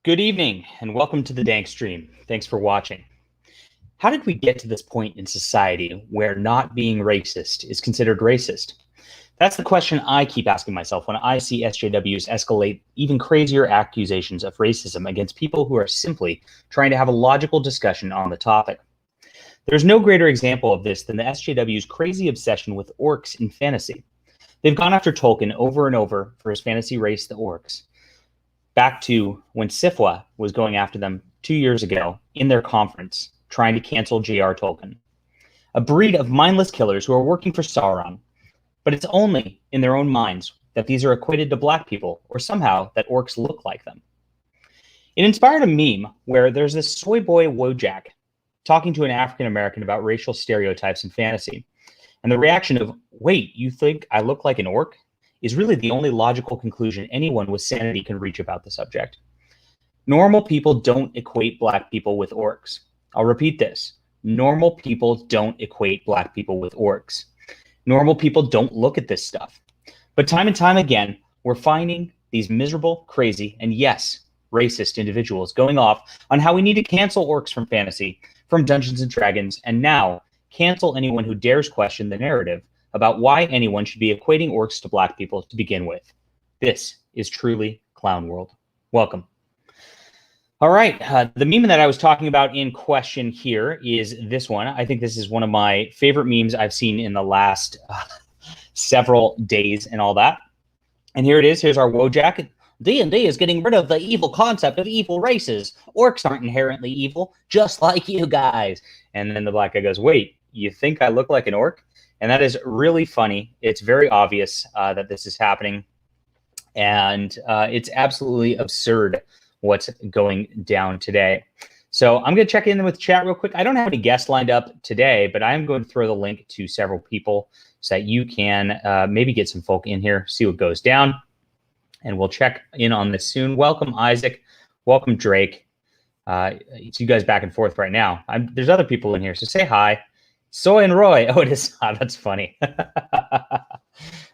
Good evening, and welcome to the Dankstream. Thanks for watching. How did we get to this point in society where not being racist is considered racist? That's the question I keep asking myself when I see SJWs escalate even crazier accusations of racism against people who are simply trying to have a logical discussion on the topic. There's no greater example of this than the SJW's crazy obsession with orcs in fantasy. They've gone after Tolkien over and over for his fantasy race, the orcs. Back to when SIFWA was going after them 2 years ago in their conference, trying to cancel J.R. Tolkien. A breed of mindless killers who are working for Sauron. But it's only in their own minds that these are equated to black people, or somehow that orcs look like them. It inspired a meme where there's this soy boy Wojak talking to an African American about racial stereotypes in fantasy. And the reaction of, wait, you think I look like an orc? Is really the only logical conclusion anyone with sanity can reach about the subject. Normal people don't equate black people with orcs. I'll repeat this. Normal people don't equate black people with orcs. Normal people don't look at this stuff. But time and time again, we're finding these miserable, crazy, and yes, racist individuals going off on how we need to cancel orcs from fantasy, from Dungeons and Dragons, and now cancel anyone who dares question the narrative about why anyone should be equating orcs to black people to begin with. This is truly Clown World. Welcome. All right, the meme that I was talking about in question here is this one. I think this is one of my favorite memes I've seen in the last several days and all that. And here it is. Here's our Wojak. D&D is getting rid of the evil concept of evil races. Orcs aren't inherently evil, just like you guys. And then the black guy goes, wait, you think I look like an orc? And that is really funny. It's very obvious that this is happening. And it's absolutely absurd what's going down today. So I'm going to check in with chat real quick. I don't have any guests lined up today, but I'm going to throw the link to several people so that you can maybe get some folk in here, see what goes down. And we'll check in on this soon. Welcome, Isaac. Welcome, Drake. It's you guys back and forth right now. There's other people in here, so say hi. Soy and Roy. Oh, it is. Oh, that's funny.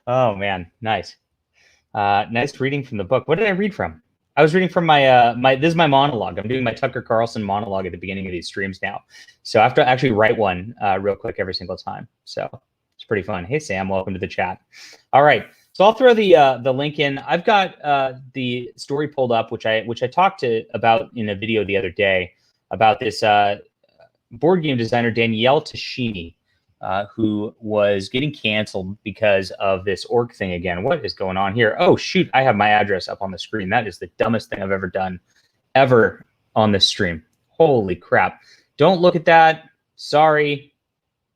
Oh, man. Nice. Nice reading from the book. What did I read from? I was reading from my, this is my monologue. I'm doing my Tucker Carlson monologue at the beginning of these streams now. So I have to actually write one real quick every single time. So it's pretty fun. Hey, Sam, welcome to the chat. All right. So I'll throw the link in. I've got the story pulled up, which I talked about in a video the other day about this board game designer Danielle Tashini, who was getting canceled because of this orc thing again. What is going on here? Oh, shoot. I have my address up on the screen. That is the dumbest thing I've ever done on this stream. Holy crap. Don't look at that. Sorry.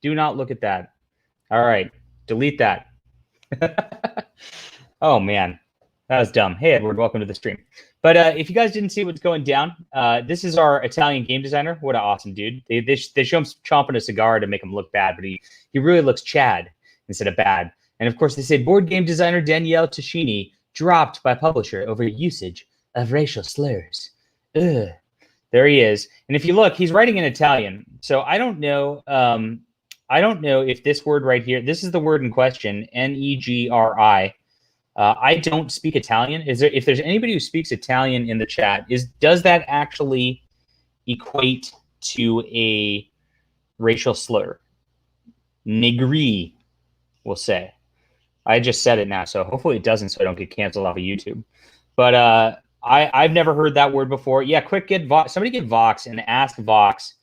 Do not look at that. All right. Delete that. Oh, man. That was dumb. Hey, Edward. Welcome to the stream. But if you guys didn't see what's going down, this is our Italian game designer. What an awesome dude. They show him chomping a cigar to make him look bad, but he really looks Chad instead of bad. And of course, they say board game designer Danielle Tashini dropped by publisher over usage of racial slurs. Ugh. There he is. And if you look, he's writing in Italian. So I don't know. I don't know if this word right here, this is the word in question, Negri. I don't speak Italian. If there's anybody who speaks Italian in the chat, does that actually equate to a racial slur? Negri, we'll say. I just said it now, so hopefully it doesn't, so I don't get canceled off of YouTube. But I've never heard that word before. Yeah, quick, somebody get Vox and ask Vox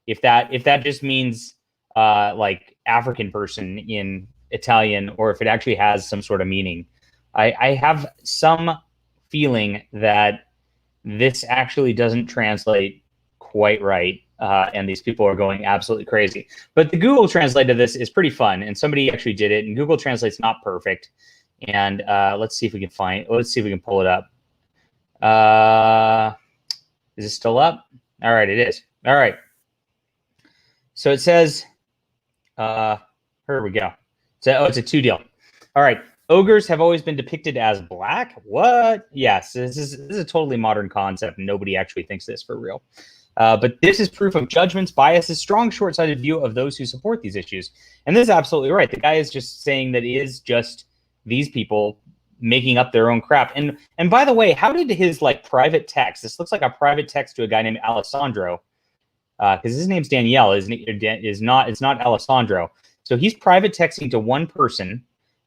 if that just means like African person in Italian, or if it actually has some sort of meaning. I have some feeling that this actually doesn't translate quite right, and these people are going absolutely crazy. But the Google Translate of this is pretty fun, and somebody actually did it, and Google Translate's not perfect. And let's see if we can pull it up. Is it still up? All right, it is. All right. So it says, here we go. So, it's a 2 deal. All right. Ogres have always been depicted as black? What? Yes, this is a totally modern concept. Nobody actually thinks this for real. But this is proof of judgments, biases, strong, short-sighted view of those who support these issues. And this is absolutely right. The guy is just saying that it is just these people making up their own crap. And by the way, how did his like private text? This looks like a private text to a guy named Alessandro, because his name's Danielle. Is not? It's not Alessandro. So he's private texting to one person,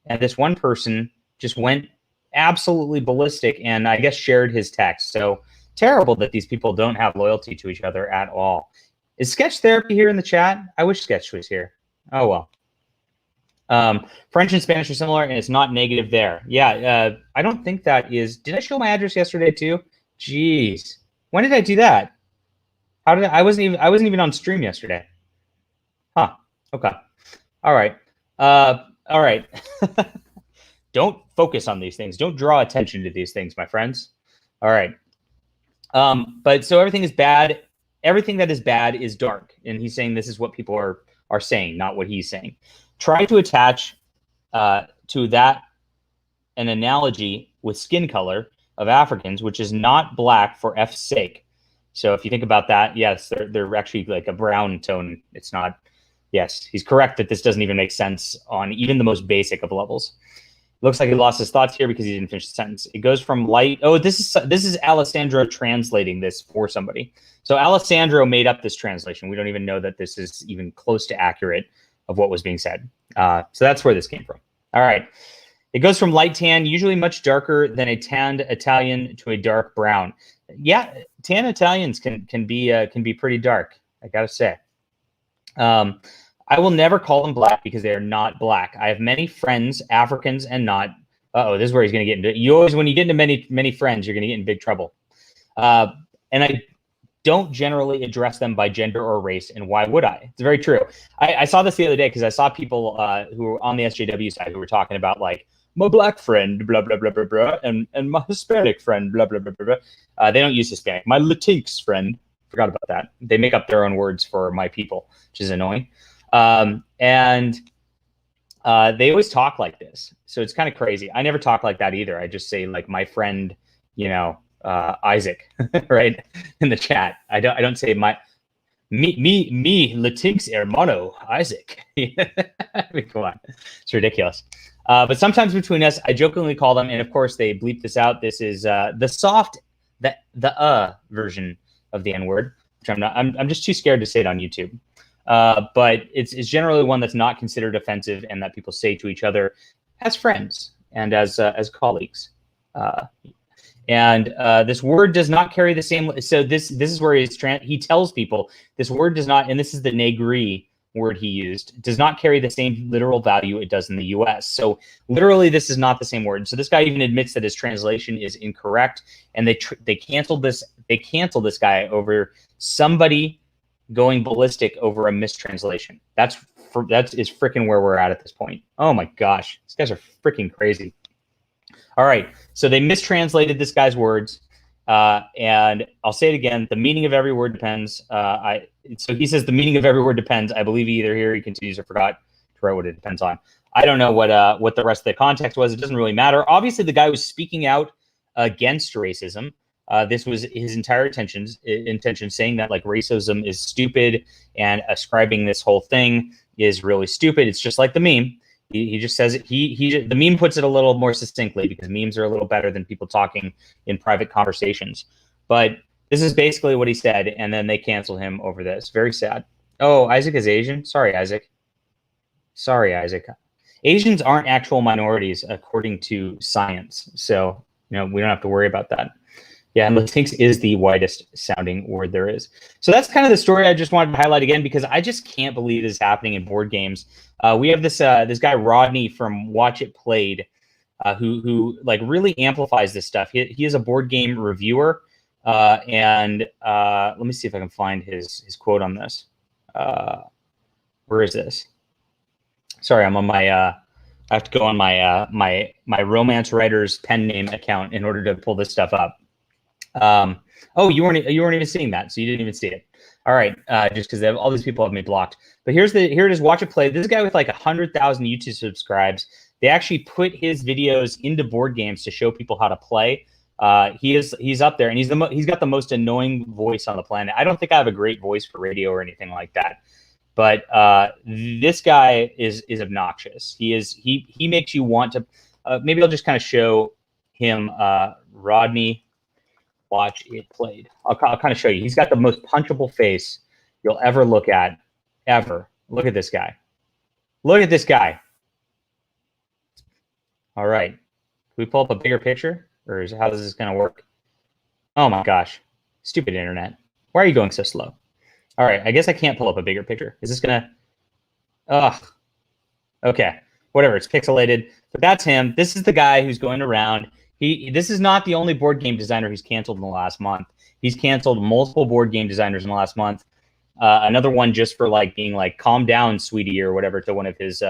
and this one person just went absolutely ballistic, and I guess shared his text. So terrible that these people don't have loyalty to each other at all. Is Sketch Therapy here in the chat? I wish Sketch was here. Oh well. French and Spanish are similar, and it's not negative there. Yeah, I don't think that is. Did I show my address yesterday too? Jeez, when did I do that? How did I wasn't even on stream yesterday. Huh. Okay. All right. All right. Don't focus on these things. Don't draw attention to these things, my friends. All right. But so everything is bad. Everything that is bad is dark, and he's saying this is what people are saying, not what he's saying. Try to attach to that an analogy with skin color of Africans, which is not black for F's sake. So if you think about that, yes, they're actually like a brown tone. It's not. Yes, he's correct that this doesn't even make sense on even the most basic of levels. Looks like he lost his thoughts here because he didn't finish the sentence. It goes from light. Oh, this is Alessandro translating this for somebody. So Alessandro made up this translation. We don't even know that this is even close to accurate of what was being said. So that's where this came from. All right. It goes from light tan, usually much darker than a tanned Italian, to a dark brown. Yeah, tan Italians can be pretty dark, I gotta say. I will never call them black because they are not black. I have many friends, Africans and not. Uh-oh, this is where he's going to get into. You always, when you get into many friends, you're going to get in big trouble. And I don't generally address them by gender or race, and why would I? It's very true. I saw this the other day because I saw people who were on the SJW side who were talking about like my black friend, blah blah blah blah blah, and my Hispanic friend, blah blah blah blah blah. They don't use Hispanic. My Latinx friend, forgot about that. They make up their own words for my people, which is annoying. And they always talk like this, so it's kind of crazy. I never talk like that either. I just say like my friend, you know. Isaac, right, in the chat. I don't say me Latinx hermano Isaac. I mean, come on, it's ridiculous. But sometimes between us, I jokingly call them, and of course they bleep this out. This is the soft, the version of the N-word, which I'm not. I'm just too scared to say it on YouTube. But it's generally one that's not considered offensive, and that people say to each other as friends and as colleagues. And this word does not carry the same. So this is where he tells people this word does not, and this is the negri word he used, does not carry the same literal value it does in the U.S. So literally, this is not the same word. So this guy even admits that his translation is incorrect, and they canceled this. They canceled this guy over somebody going ballistic over a mistranslation. That is freaking where we're at this point. Oh my gosh, these guys are freaking crazy. All right, so they mistranslated this guy's words, and I'll say it again. The meaning of every word depends. So he says the meaning of every word depends. I believe either here he continues or forgot to write what it depends on. I don't know what the rest of the context was. It doesn't really matter. Obviously, the guy was speaking out against racism. This was his entire intention, saying that like racism is stupid and ascribing this whole thing is really stupid. It's just like the meme. He just says it. The meme puts it a little more succinctly because memes are a little better than people talking in private conversations. But this is basically what he said, and then they cancel him over this. Very sad. Oh, Isaac is Asian? Sorry, Isaac. Asians aren't actual minorities according to science, so we don't have to worry about that. Yeah, and Latinx is the widest sounding word there is. So that's kind of the story I just wanted to highlight again because I just can't believe this is happening in board games. We have this guy Rodney from Watch It Played, who like really amplifies this stuff. He is a board game reviewer, and let me see if I can find his quote on this. Where is this? Sorry, I'm on my. I have to go on my my Romance Writers pen name account in order to pull this stuff up. Oh, you weren't even seeing that, so you didn't even see it. All right, just because all these people have me blocked. But here it is. Watch It Play. This is a guy with like 100,000 YouTube subscribes. They actually put his videos into board games to show people how to play. He's up there, and he's got the most annoying voice on the planet. I don't think I have a great voice for radio or anything like that. But this guy is obnoxious. He makes you want to. maybe I'll just kind of show him Rodney Watch It Played. I'll kind of show you. He's got the most punchable face you'll ever look at, ever. Look at this guy. Look at this guy. All right. Can we pull up a bigger picture? Or how is this going to work? Oh my gosh. Stupid internet. Why are you going so slow? All right. I guess I can't pull up a bigger picture. Is this going to... Ugh. Okay. Whatever. It's pixelated. But that's him. This is the guy who's going around. This is not the only board game designer who's canceled in the last month. He's canceled multiple board game designers in the last month. Another one just for like being like, calm down, sweetie, or whatever, to one of his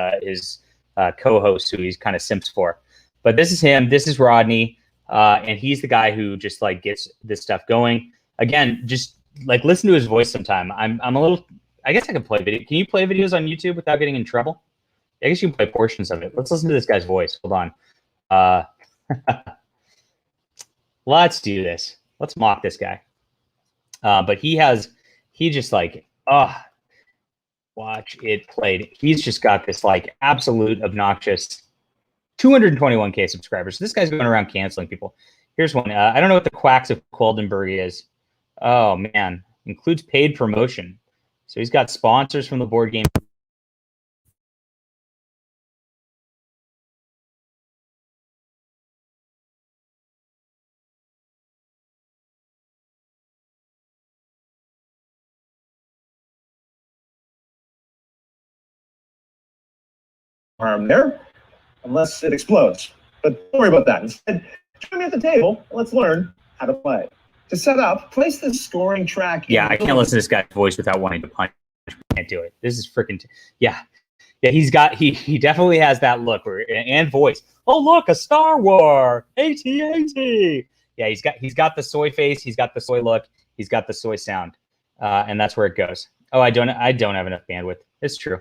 co-hosts who he's kind of simps for. But this is him. This is Rodney. And he's the guy who just like gets this stuff going. Again, just like listen to his voice sometime. I'm a little, I guess I can play video. Can you play videos on YouTube without getting in trouble? I guess you can play portions of it. Let's listen to this guy's voice. Hold on. Let's do this. Let's mock this guy. But he just like, Watch It Played. He's just got this like absolute obnoxious 221K subscribers. So this guy's going around canceling people. Here's one. I don't know what the Quacks of Quedlinburg is. Oh man, includes paid promotion. So he's got sponsors from the board game. Harm there, unless it explodes. But don't worry about that. Instead, join me at the table and let's learn how to play. To set up, place the scoring track. Yeah, I can't listen to this guy's voice without wanting to punch. I can't do it. This is freaking. Yeah. He definitely has that look and voice. Oh look, a Star War. AT-AT. Yeah, he's got the soy face. He's got the soy look. He's got the soy sound, and that's where it goes. Oh, I don't have enough bandwidth. It's true.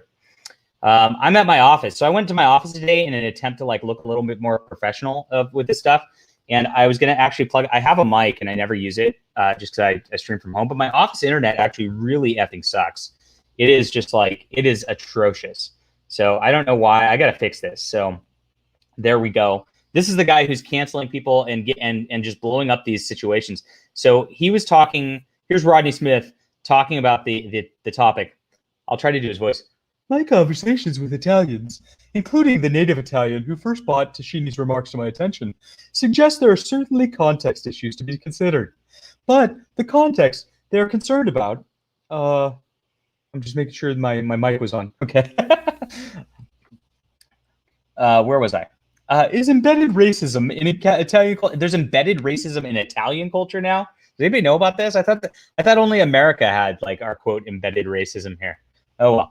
I'm at my office. So I went to my office today in an attempt to like look a little bit more professional with this stuff. And I was going to actually I have a mic and I never use it just because I stream from home. But my office internet actually really effing sucks. It is just like, it is atrocious. So I don't know why. I got to fix this. So there we go. This is the guy who's canceling people and just blowing up these situations. So he was talking, here's Rodney Smith talking about the topic. I'll try to do his voice. My conversations with Italians, including the native Italian who first brought Tashini's remarks to my attention, suggest there are certainly context issues to be considered. But the context they're concerned about, I'm just making sure my mic was on. Okay. Where was I? Is embedded racism in Italian culture? There's embedded racism in Italian culture now? Does anybody know about this? I thought only America had like our quote embedded racism here. Oh well.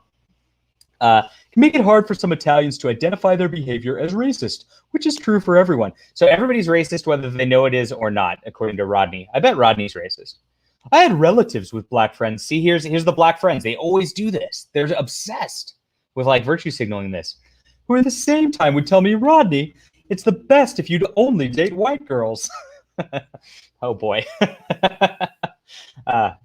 Can make it hard for some Italians to identify their behavior as racist, which is true for everyone. So everybody's racist whether they know it is or not, according to Rodney. I bet Rodney's racist. I had relatives with black friends. See, here's the black friends. They always do this. They're obsessed with like virtue signaling this. Who at the same time would tell me, Rodney, it's the best if you'd only date white girls. Oh boy.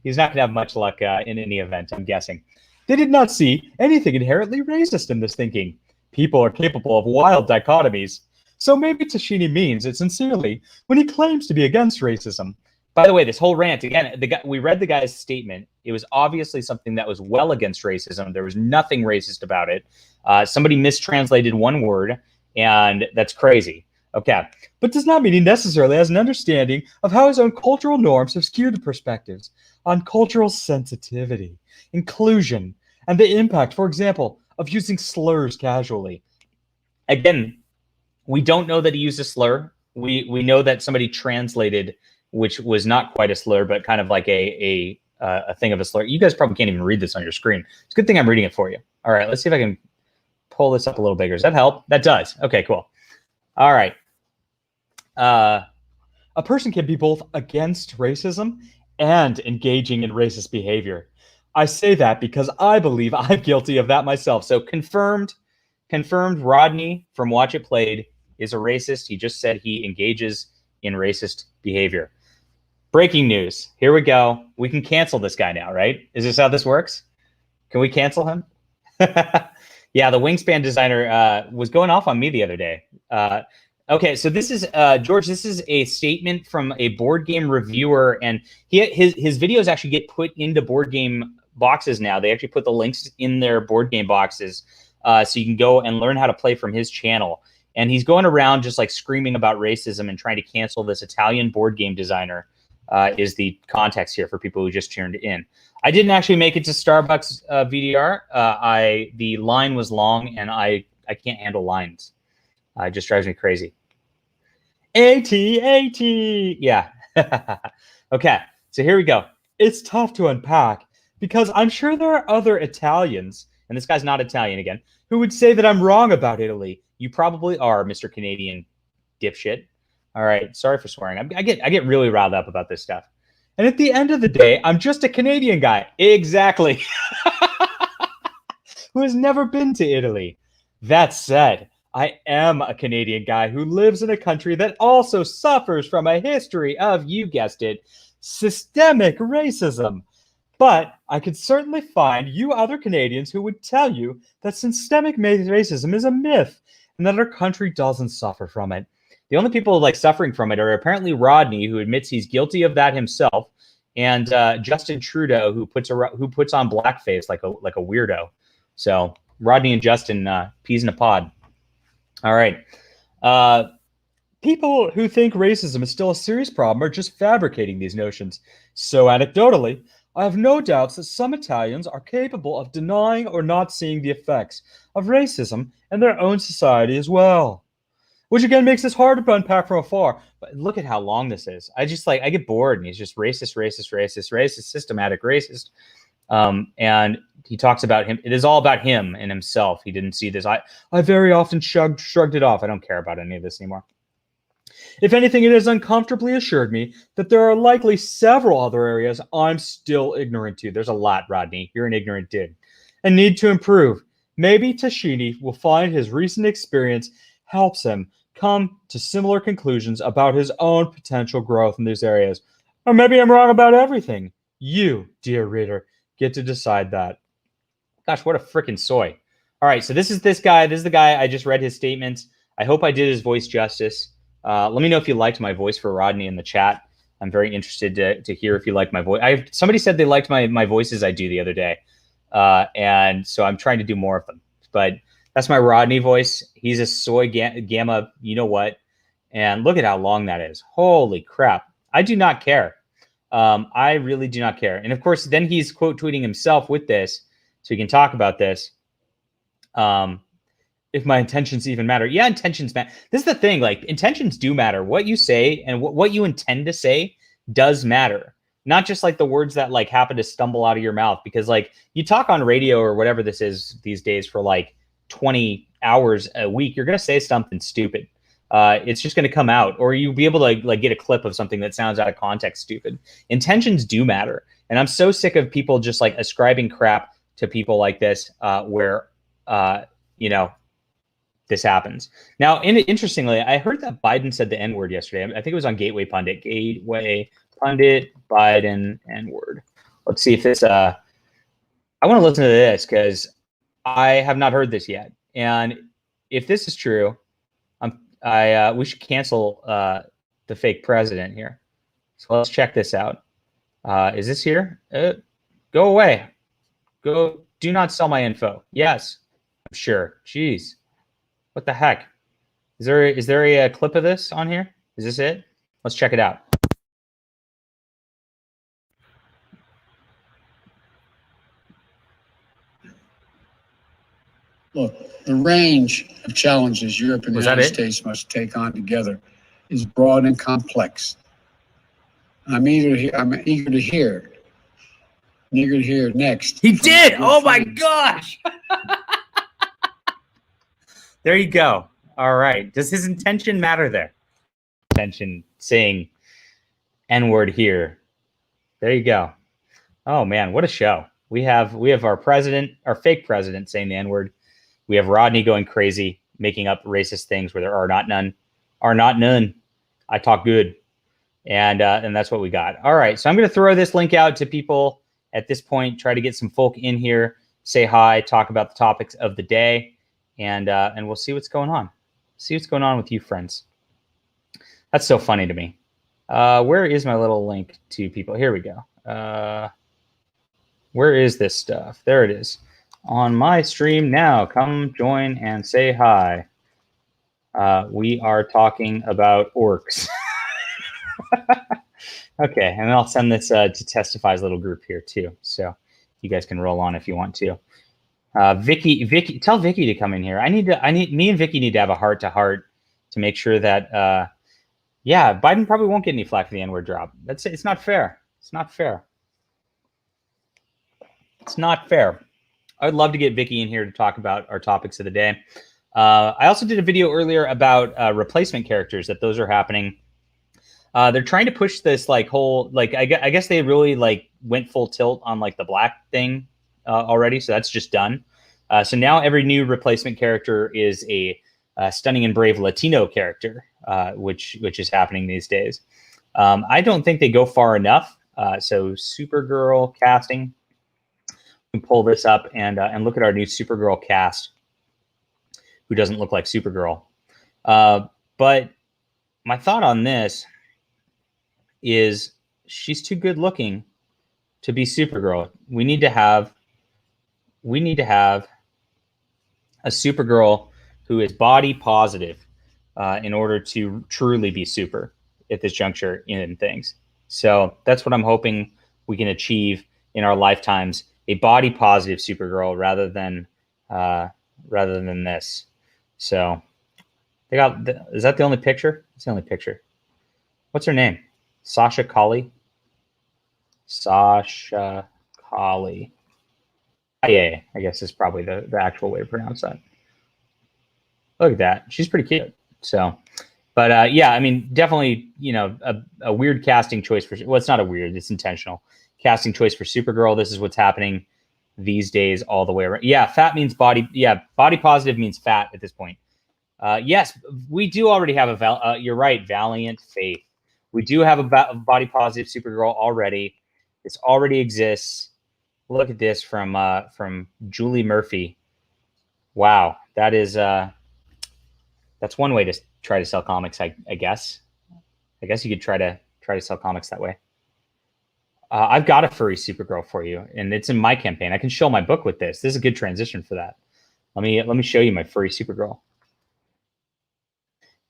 He's not gonna have much luck in any event, I'm guessing. They did not see anything inherently racist in this thinking. People are capable of wild dichotomies. So maybe Tashini means it sincerely when he claims to be against racism. By the way, this whole rant, again, we read the guy's statement. It was obviously something that was well against racism. There was nothing racist about it. Somebody mistranslated one word, and that's crazy. Okay, but does not mean he necessarily has an understanding of how his own cultural norms have skewed the perspectives on cultural sensitivity, inclusion, and the impact, for example, of using slurs casually. Again, we don't know that he used a slur. We know that somebody translated, which was not quite a slur, but kind of like a thing of a slur. You guys probably can't even read this on your screen. It's a good thing I'm reading it for you. All right, let's see if I can pull this up a little bigger. Does that help? That does. Okay, cool. All right. A person can be both against racism and engaging in racist behavior. I say that because I believe I'm guilty of that myself. So confirmed, Rodney from Watch It Played is a racist. He just said he engages in racist behavior. Breaking news. Here we go. We can cancel this guy now, right? Is this how this works? Can we cancel him? Yeah, the Wingspan designer was going off on me the other day. Okay, so this is George. This is a statement from a board game reviewer, and his videos actually get put into board game boxes now. They actually put the links in their board game boxes, so you can go and learn how to play from his channel. And he's going around just like screaming about racism and trying to cancel this Italian board game designer. Is the context here for people who just tuned in. I didn't actually make it to Starbucks VDR. The line was long, and I can't handle lines. It just drives me crazy. AT. Yeah. Okay, so here we go. It's tough to unpack because I'm sure there are other Italians, and this guy's not Italian again, who would say that I'm wrong about Italy. You probably are, Mr. Canadian dipshit. All right, sorry for swearing. I get really riled up about this stuff. And at the end of the day, I'm just a Canadian guy. Exactly. Who has never been to Italy. That said, I am a Canadian guy who lives in a country that also suffers from a history of, you guessed it, systemic racism. But I could certainly find you other Canadians who would tell you that systemic racism is a myth and that our country doesn't suffer from it. The only people like suffering from it are apparently Rodney, who admits he's guilty of that himself, and Justin Trudeau, who puts on blackface like a weirdo. So Rodney and Justin, peas in a pod. All right. People who think racism is still a serious problem are just fabricating these notions. So anecdotally, I have no doubts that some Italians are capable of denying or not seeing the effects of racism in their own society as well. Which again makes this hard to unpack from afar. But look at how long this is. I get bored, and he's just racist, systematic racist. And he talks about him. It is all about him and himself. He didn't see this. I very often shrugged it off. I don't care about any of this anymore. If anything, it has uncomfortably assured me that there are likely several other areas I'm still ignorant to. There's a lot, Rodney. You're an ignorant dude. And need to improve. Maybe Tashini will find his recent experience helps him come to similar conclusions about his own potential growth in these areas. Or maybe I'm wrong about everything. You, dear reader, get to decide that. Gosh, what a freaking soy. All right, so this is this guy. This is the guy. I just read his statements. I hope I did his voice justice. Let me know if you liked my voice for Rodney in the chat. I'm very interested to hear if you like my voice. Somebody said they liked my voices I do the other day. And so I'm trying to do more of them. But that's my Rodney voice. He's a soy gamma, you know what? And look at how long that is. Holy crap. I do not care. I really do not care. And of course, then he's quote tweeting himself with this, so he can talk about this. If my intentions even matter. Yeah, intentions matter. This is the thing. Like, intentions do matter. What you say and what you intend to say does matter. Not just like the words that like happen to stumble out of your mouth, because like you talk on radio or whatever this is these days for like 20 hours a week, you're going to say something stupid. It's just going to come out, or you'll be able to like get a clip of something that sounds out of context stupid. Intentions do matter. And I'm so sick of people just like ascribing crap to people like this, where, you know, this happens. Now, interestingly, I heard that Biden said the N-word yesterday. I think it was on Gateway Pundit. Gateway Pundit, Biden, N-word. Let's see if this, I want to listen to this because I have not heard this yet. And if this is true, we should cancel the fake president here. So let's check this out. Is this here? Go away. Go. Do not sell my info. Yes, I'm sure. Jeez, what the heck? Is there a clip of this on here? Is this it? Let's check it out. Look, the range of challenges Europe and the United States must take on together is broad and complex. I'm eager to hear. I'm eager to hear next. He did. Oh my gosh. There you go. All right. Does his intention matter there? Intention saying N-word here. There you go. Oh man, what a show. We have our president, our fake president, saying the N-word. We have Rodney going crazy, making up racist things where there are not none. Are not none. I talk good. And that's what we got. All right. So I'm going to throw this link out to people at this point, try to get some folk in here, say hi, talk about the topics of the day, and we'll see what's going on. See what's going on with you, friends. That's so funny to me. Where is my little link to people? Here we go. Where is this stuff? There it is. On my stream now. Come join and say hi. We are talking about orcs. Okay, and I'll send this to TESTEFY's little group here too, so you guys can roll on if you want to. Vicky, tell Vicky to come in here. Me and Vicky need to have a heart-to-heart to make sure that, yeah, Biden probably won't get any flack for the N-word drop. It's not fair. It's not fair. It's not fair. I would love to get Vicky in here to talk about our topics of the day. I also did a video earlier about replacement characters, that those are happening. They're trying to push this like whole, like, I guess they really like went full tilt on like the black thing already. So that's just done. So now every new replacement character is a stunning and brave Latino character, which is happening these days. I don't think they go far enough. So Supergirl casting, we can pull this up and look at our new Supergirl cast, who doesn't look like Supergirl. But my thought on this is she's too good looking to be Supergirl. We need to have a Supergirl who is body positive in order to truly be super at this juncture in things. So that's what I'm hoping we can achieve in our lifetimes, a body positive Supergirl rather than this. So they got, is that the only picture? It's the only picture. What's her name? Sasha Calle. Sasha Calle. Yeah, I guess is probably the actual way to pronounce that. Look at that. She's pretty cute. So, but yeah, I mean, definitely, you know, a weird casting choice for, well, it's not a weird, it's intentional casting choice for Supergirl. This is what's happening these days all the way around. Yeah, fat means body. Yeah, body positive means fat at this point. Yes, we do already have you're right, Valiant Faith. We do have a body positive Supergirl already. This already exists. Look at this from Julie Murphy. Wow, that is that's one way to try to sell comics. I guess. I guess you could try to sell comics that way. I've got a furry Supergirl for you, and it's in my campaign. I can show my book with this. This is a good transition for that. Let me show you my furry Supergirl.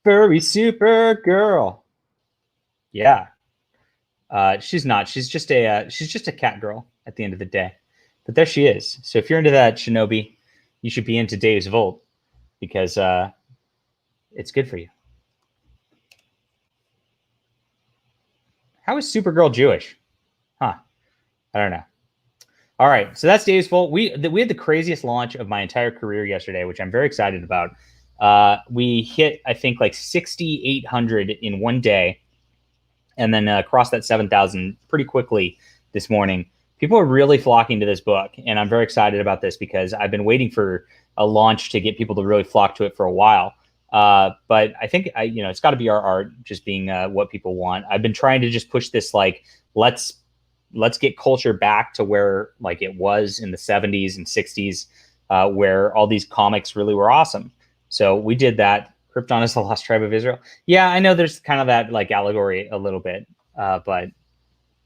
Furry Supergirl. Yeah. She's not. She's just a cat girl at the end of the day. But there she is. So if you're into that, Shinobi, you should be into Dave's Volt, because it's good for you. How is Supergirl Jewish? Huh. I don't know. All right. So that's Dave's Volt. We had the craziest launch of my entire career yesterday, which I'm very excited about. We hit, I think, like 6,800 in one day, and then crossed that 7,000 pretty quickly this morning. People are really flocking to this book, and I'm very excited about this because I've been waiting for a launch to get people to really flock to it for a while. But I think it's got to be our art just being what people want. I've been trying to just push this, like, let's get culture back to where like it was in the 70s and 60s, where all these comics really were awesome. So we did that. Krypton is the lost tribe of Israel. Yeah, I know there's kind of that like allegory a little bit, but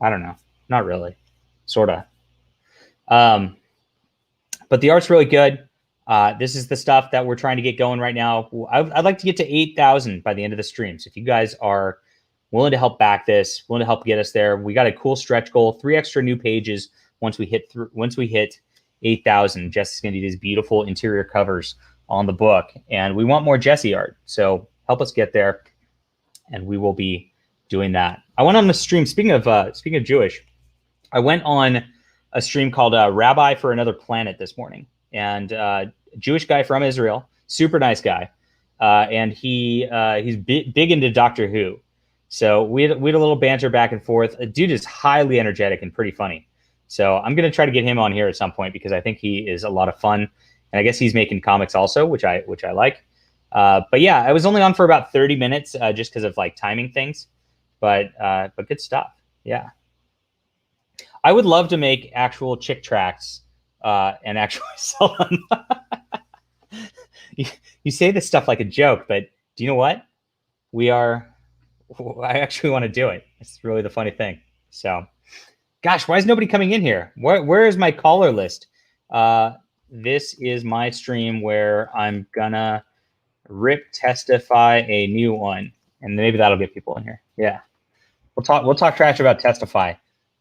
I don't know. Not really. Sort of. But the art's really good. This is the stuff that we're trying to get going right now. I'd like to get to 8,000 by the end of the stream. So if you guys are willing to help back this, willing to help get us there, we got a cool stretch goal, 3 extra new pages once we hit 8,000. Jess is going to do these beautiful interior covers on the book, and we want more Jesse art. So help us get there, and we will be doing that. I went on the stream. Speaking of Jewish, I went on a stream called Rabbi for Another Planet this morning, and Jewish guy from Israel, super nice guy, and he's big into Doctor Who. So we had a little banter back and forth. A dude is highly energetic and pretty funny. So I'm going to try to get him on here at some point because I think he is a lot of fun. And I guess he's making comics also, which I like. But yeah, I was only on for about 30 minutes just because of like timing things. But good stuff. Yeah. I would love to make actual chick tracts and actually sell them. You say this stuff like a joke, but do you know what? I actually want to do it. It's really the funny thing. So, gosh, why is nobody coming in here? Where is my caller list? This is my stream where I'm gonna rip TESTEFY a new one, and maybe that'll get people in here. Yeah, we'll talk trash about TESTEFY,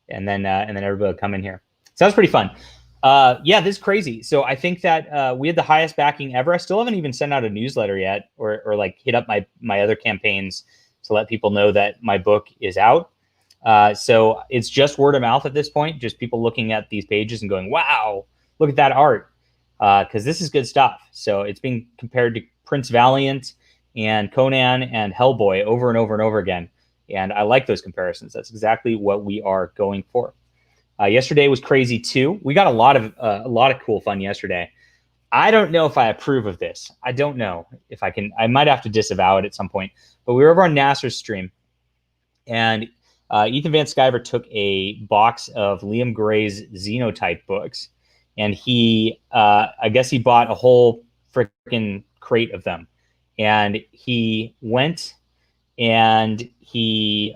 and then everybody will come in here. So that's pretty fun. Yeah, this is crazy. So I think that we had the highest backing ever. I still haven't even sent out a newsletter yet, or like hit up my other campaigns to let people know that my book is out. So it's just word of mouth at this point, just people looking at these pages and going, wow, look at that art. Because this is good stuff. So it's being compared to Prince Valiant and Conan and Hellboy over and over and over again. And I like those comparisons. That's exactly what we are going for. Yesterday was crazy too. We got a lot of cool fun yesterday. I don't know if I approve of this. I don't know if I can. I might have to disavow it at some point. But we were over on Nasser's stream, and Ethan Van Sciver took a box of Liam Gray's Xenotype books, and he, I guess he bought a whole freaking crate of them, and he went and he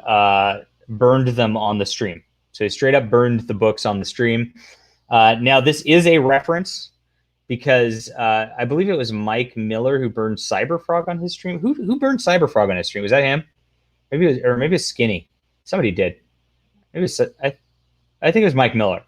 burned them on the stream. So he straight up burned the books on the stream. Now this is a reference because I believe it was Mike Miller who burned Cyberfrog on his stream. Who burned Cyberfrog on his stream? Was that him? Maybe it was, or maybe it was Skinny. Somebody did. It was. I think it was Mike Miller.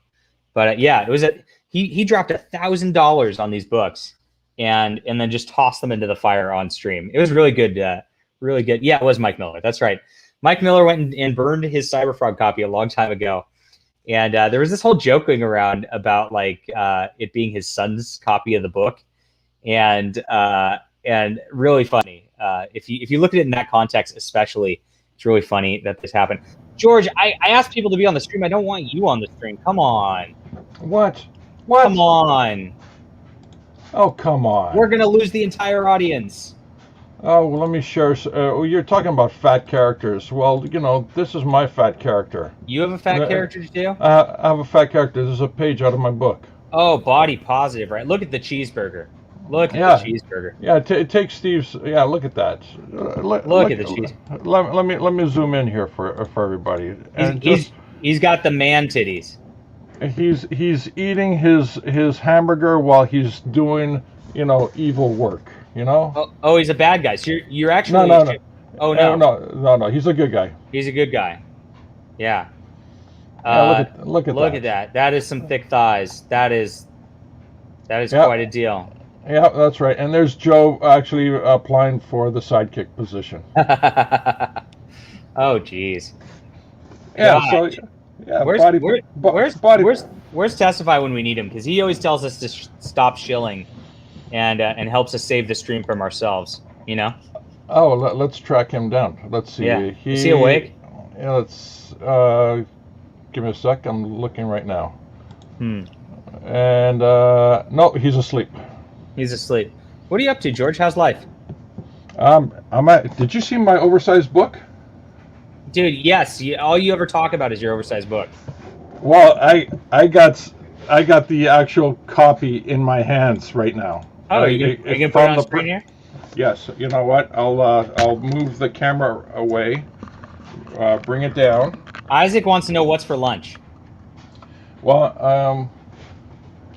But yeah, it was he dropped $1,000 on these books and then just tossed them into the fire on stream. It was really good. Really good. Yeah, it was Mike Miller. That's right. Mike Miller went and burned his Cyberfrog copy a long time ago. And there was this whole joke going around about like it being his son's copy of the book, and really funny. If you look at it in that context, especially, it's really funny that this happened. George, I asked people to be on the stream. I don't want you on the stream. Come on. What? Come on. Oh, come on. We're gonna lose the entire audience. Oh, well, let me share. You're talking about fat characters. Well, you know, this is my fat character. You have a fat character too? I have a fat character. This is a page out of my book. Oh, body positive, right? Look at the cheeseburger. Look at the cheeseburger. Yeah, take Steve's. Yeah, look at that. Look at the cheese. Let me zoom in here for everybody. And he's got the man titties. He's eating his hamburger while he's doing, you know, evil work. You know? Oh, he's a bad guy. So you're actually no. Oh no. No. He's a good guy. He's a good guy. Yeah. Look at that. That is some thick thighs. That is quite a deal. Yeah, that's right. And there's Joe actually applying for the sidekick position. Oh, geez. Yeah. God. So yeah. Where's TESTEFY when we need him? Because he always tells us to stop shilling. And helps us save the stream from ourselves, you know. Oh, let's track him down. Let's see. Yeah. Is he awake? Yeah. Let's give me a sec. I'm looking right now. And no, he's asleep. He's asleep. What are you up to, George? How's life? Did you see my oversized book? Dude, yes. All you ever talk about is your oversized book. Well, I got the actual copy in my hands right now. Oh, you can put it on the screen here? Yes. You know what? I'll move the camera away. Bring it down. Isaac wants to know what's for lunch. Well,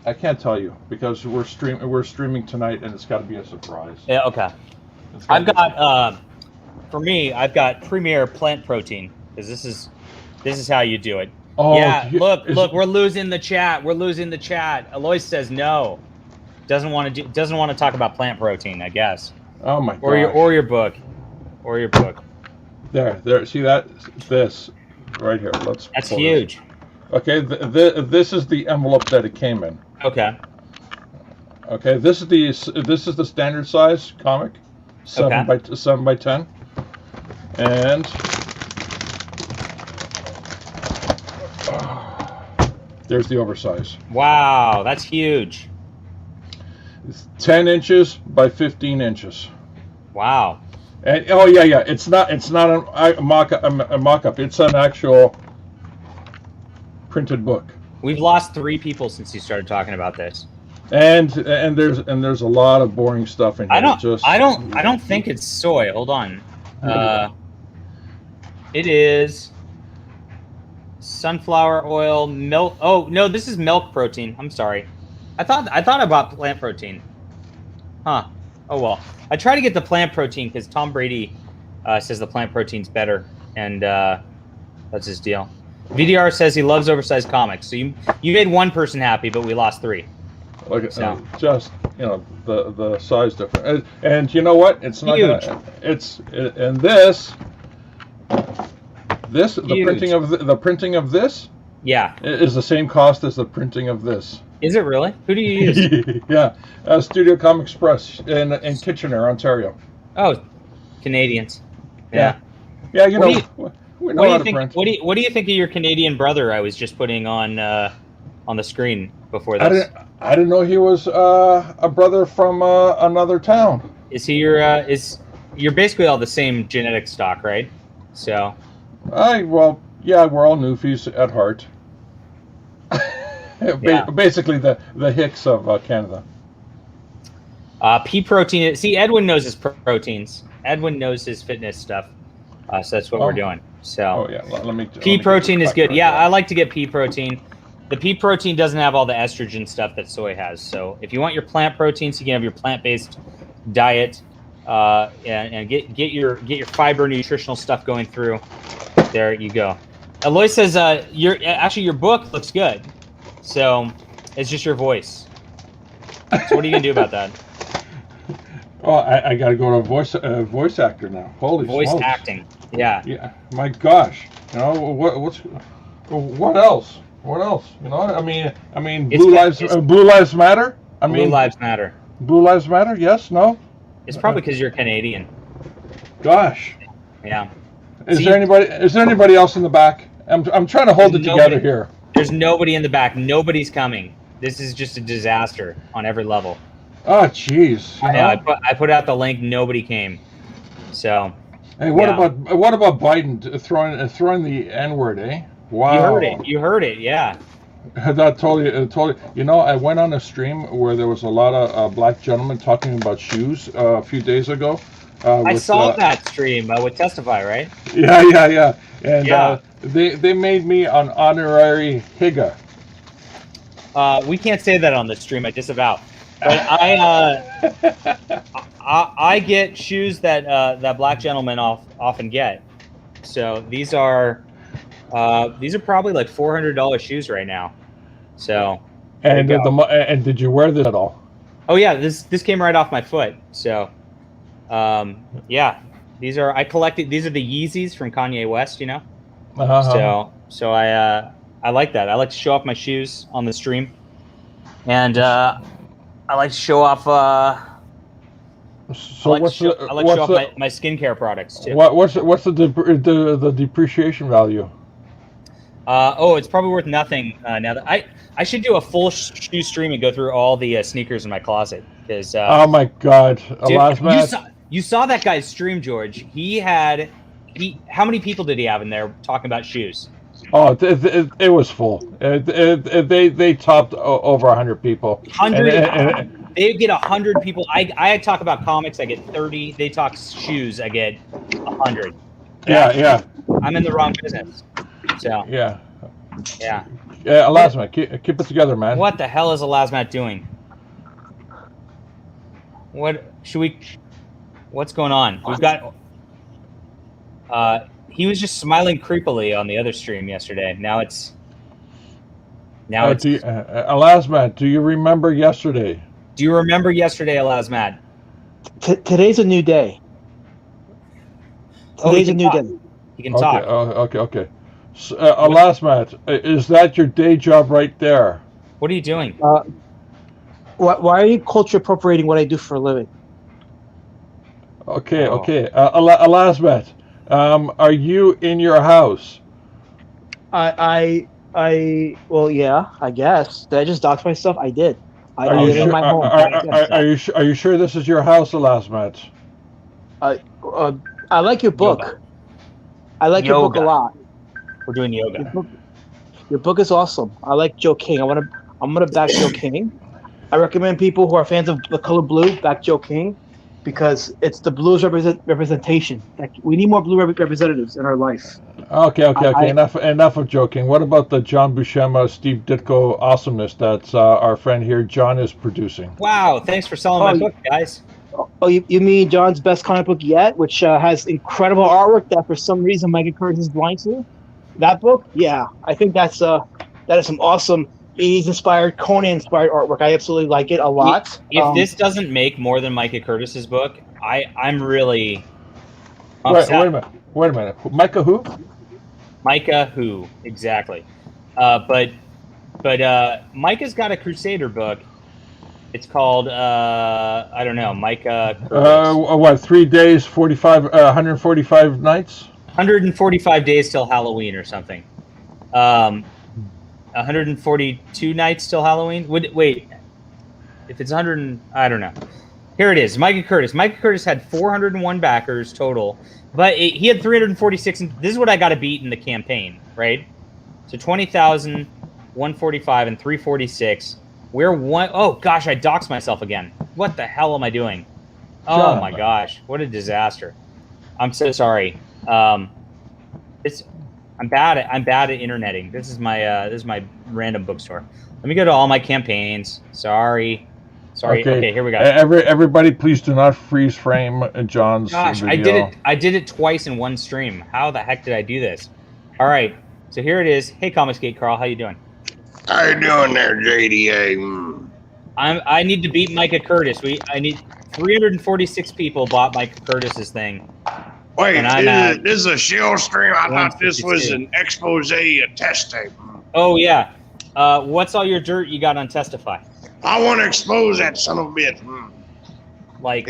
I can't tell you because we're streaming tonight, and it's got to be a surprise. Yeah. Okay. I've got I've got Premier Plant Protein because this is how you do it. Oh, yeah, look, we're losing the chat. Alois says no. Doesn't want to talk about plant protein, I guess. Oh my god. Or your book. There. See that? This right here. That's huge. Okay, this is the envelope that it came in. Okay. Okay, this is the standard size comic, 7 by 10, and there's the oversize. Wow, that's huge. It's 10 inches by 15 inches. Wow. And oh yeah, it's not a mock-up. It's an actual printed book. We've lost 3 people since you started talking about this. And there's a lot of boring stuff in here. I don't think it's soy. Hold on. It is sunflower oil, milk. Oh no, this is milk protein. I'm sorry. I thought about plant protein. Huh. Oh well. I try to get the plant protein because Tom Brady says the plant protein's better, and that's his deal. VDR says he loves oversized comics. So you made one person happy, but we lost 3. Look, So. just the size difference, and you know what? It's not Huge. And this the Huge. printing of this Yeah. is the same cost as the printing of this. Is it really? Who do you use? Yeah, Studio Comics Press in Kitchener, Ontario. Oh, Canadians. Yeah. Yeah, you What know, do we know What do how you to think? print. What do you think of your Canadian brother? I was just putting on the screen before this. I didn't know he was a brother from another town. Is he your? You're basically all the same genetic stock, right? So. Well, yeah, we're all newfies at heart. Yeah. Basically, the Hicks of Canada. Pea protein. See, Edwin knows his proteins. Edwin knows his fitness stuff. So that's what we're doing. So. Oh yeah, let me. Pea protein is good. Yeah, I like to get pea protein. The pea protein doesn't have all the estrogen stuff that soy has. So if you want your plant proteins, you can have your plant-based diet, and get your fiber nutritional stuff going through. There you go. Eloy says your book looks good. So it's just your voice. So what are you gonna do about that? Oh, I got to go to voice actor now. Holy voice smokes. acting. Yeah. Yeah. My gosh. You know what else? What else? You know. I mean, Blue Lives Matter. Blue Lives Matter. Blue Lives Matter. Yes. No. It's probably because you're Canadian. Gosh. Yeah. Is there anybody else in the back? I'm trying to hold it together here. There's nobody in the back. Nobody's coming. This is just a disaster on every level. Oh, jeez. I know. I put out the link. Nobody came. So. Hey, what about Biden throwing the N-word? Eh? Wow. You heard it. Yeah. That totally. You know, I went on a stream where there was a lot of black gentlemen talking about shoes a few days ago. I saw that stream with TESTEFY, right? Yeah. And they made me an honorary Higa. We can't say that on the stream. I disavow. But I get shoes that black gentlemen often get. So these are probably like $400 shoes right now. So. And did you wear this at all? Oh yeah, this came right off my foot. So. Yeah, these are the Yeezys from Kanye West, you know. So I like that. I like to show off my shoes on the stream, and I like to show off. I like to show off my skincare products too. What's the depreciation value? It's probably worth nothing now that I should do a full shoe stream and go through all the sneakers in my closet because. Oh my God, You saw that guy's stream, George. How many people did he have in there talking about shoes? Oh, it was full. They topped over 100 people. 100. They get 100 people. I talk about comics. I get 30. They talk shoes. I get 100. Yeah. I'm in the wrong business. So. Yeah. Yeah. Yeah, Elasmat, keep it together, man. What the hell is Elasmat doing? What's going on? We've got. He was just smiling creepily on the other stream yesterday. Now it's. Elasmat, do you remember yesterday? Do you remember yesterday, Elasmat? Today's a new day. Today's a new day. You can talk. Okay. So, Elasmat, is that your day job right there? What are you doing? Why are you culture appropriating what I do for a living? Okay. Elasmat, are you in your house? Well, yeah, I guess. Did I just dox myself? I did. I Are live in my home. Are you sure this is your house, Elasmat? I like your book. Yoga. I like your book a lot. We're doing yoga. Your book is awesome. I like Joe King. I'm gonna back Joe King. I recommend people who are fans of The Color Blue back Joe King. because it's the blues representation. Like, we need more blue representatives in our life. Okay. Enough of joking. What about the John Buscema, Steve Ditko awesomeness that our friend here, John, is producing? Wow, thanks for selling my book, guys. Oh, you mean John's best comic book yet, which has incredible artwork that for some reason Micah Curtis is blind to? That book? Yeah, I think that is some awesome 80s inspired, Conan inspired artwork. I absolutely like it a lot. If this doesn't make more than Micah Curtis's book, I'm really upset. Wait a minute. Micah who? Micah who, exactly. But Micah's got a Crusader book. It's called I don't know, Micah Curtis. What, 3 days, 145 nights? 145 days till Halloween or something. 142 nights till Halloween. Wait, if it's 100, I don't know. Here it is, Micah Curtis. Micah Curtis had 401 backers total, but he had 346. And this is what I got to beat in the campaign, right? So 20,000, 145, and 346. We're one. Oh gosh, I doxed myself again. What the hell am I doing? Oh my gosh, what a disaster! I'm so sorry. I'm bad at interneting. This is my random bookstore. Let me go to all my campaigns. Sorry. Okay, here we go. Everybody, please do not freeze frame John's video. I did it twice in one stream. How the heck did I do this? All right, so here it is. Hey, Comicsgate Carl, how you doing? How you doing there, JDA? I need to beat Micah Curtis. I need 346 people bought Micah Curtis's thing. Wait, this is a shield stream? I thought this was an expose, a test tape. Oh yeah. What's all your dirt you got on TESTEFY? I want to expose that son of a bitch. Like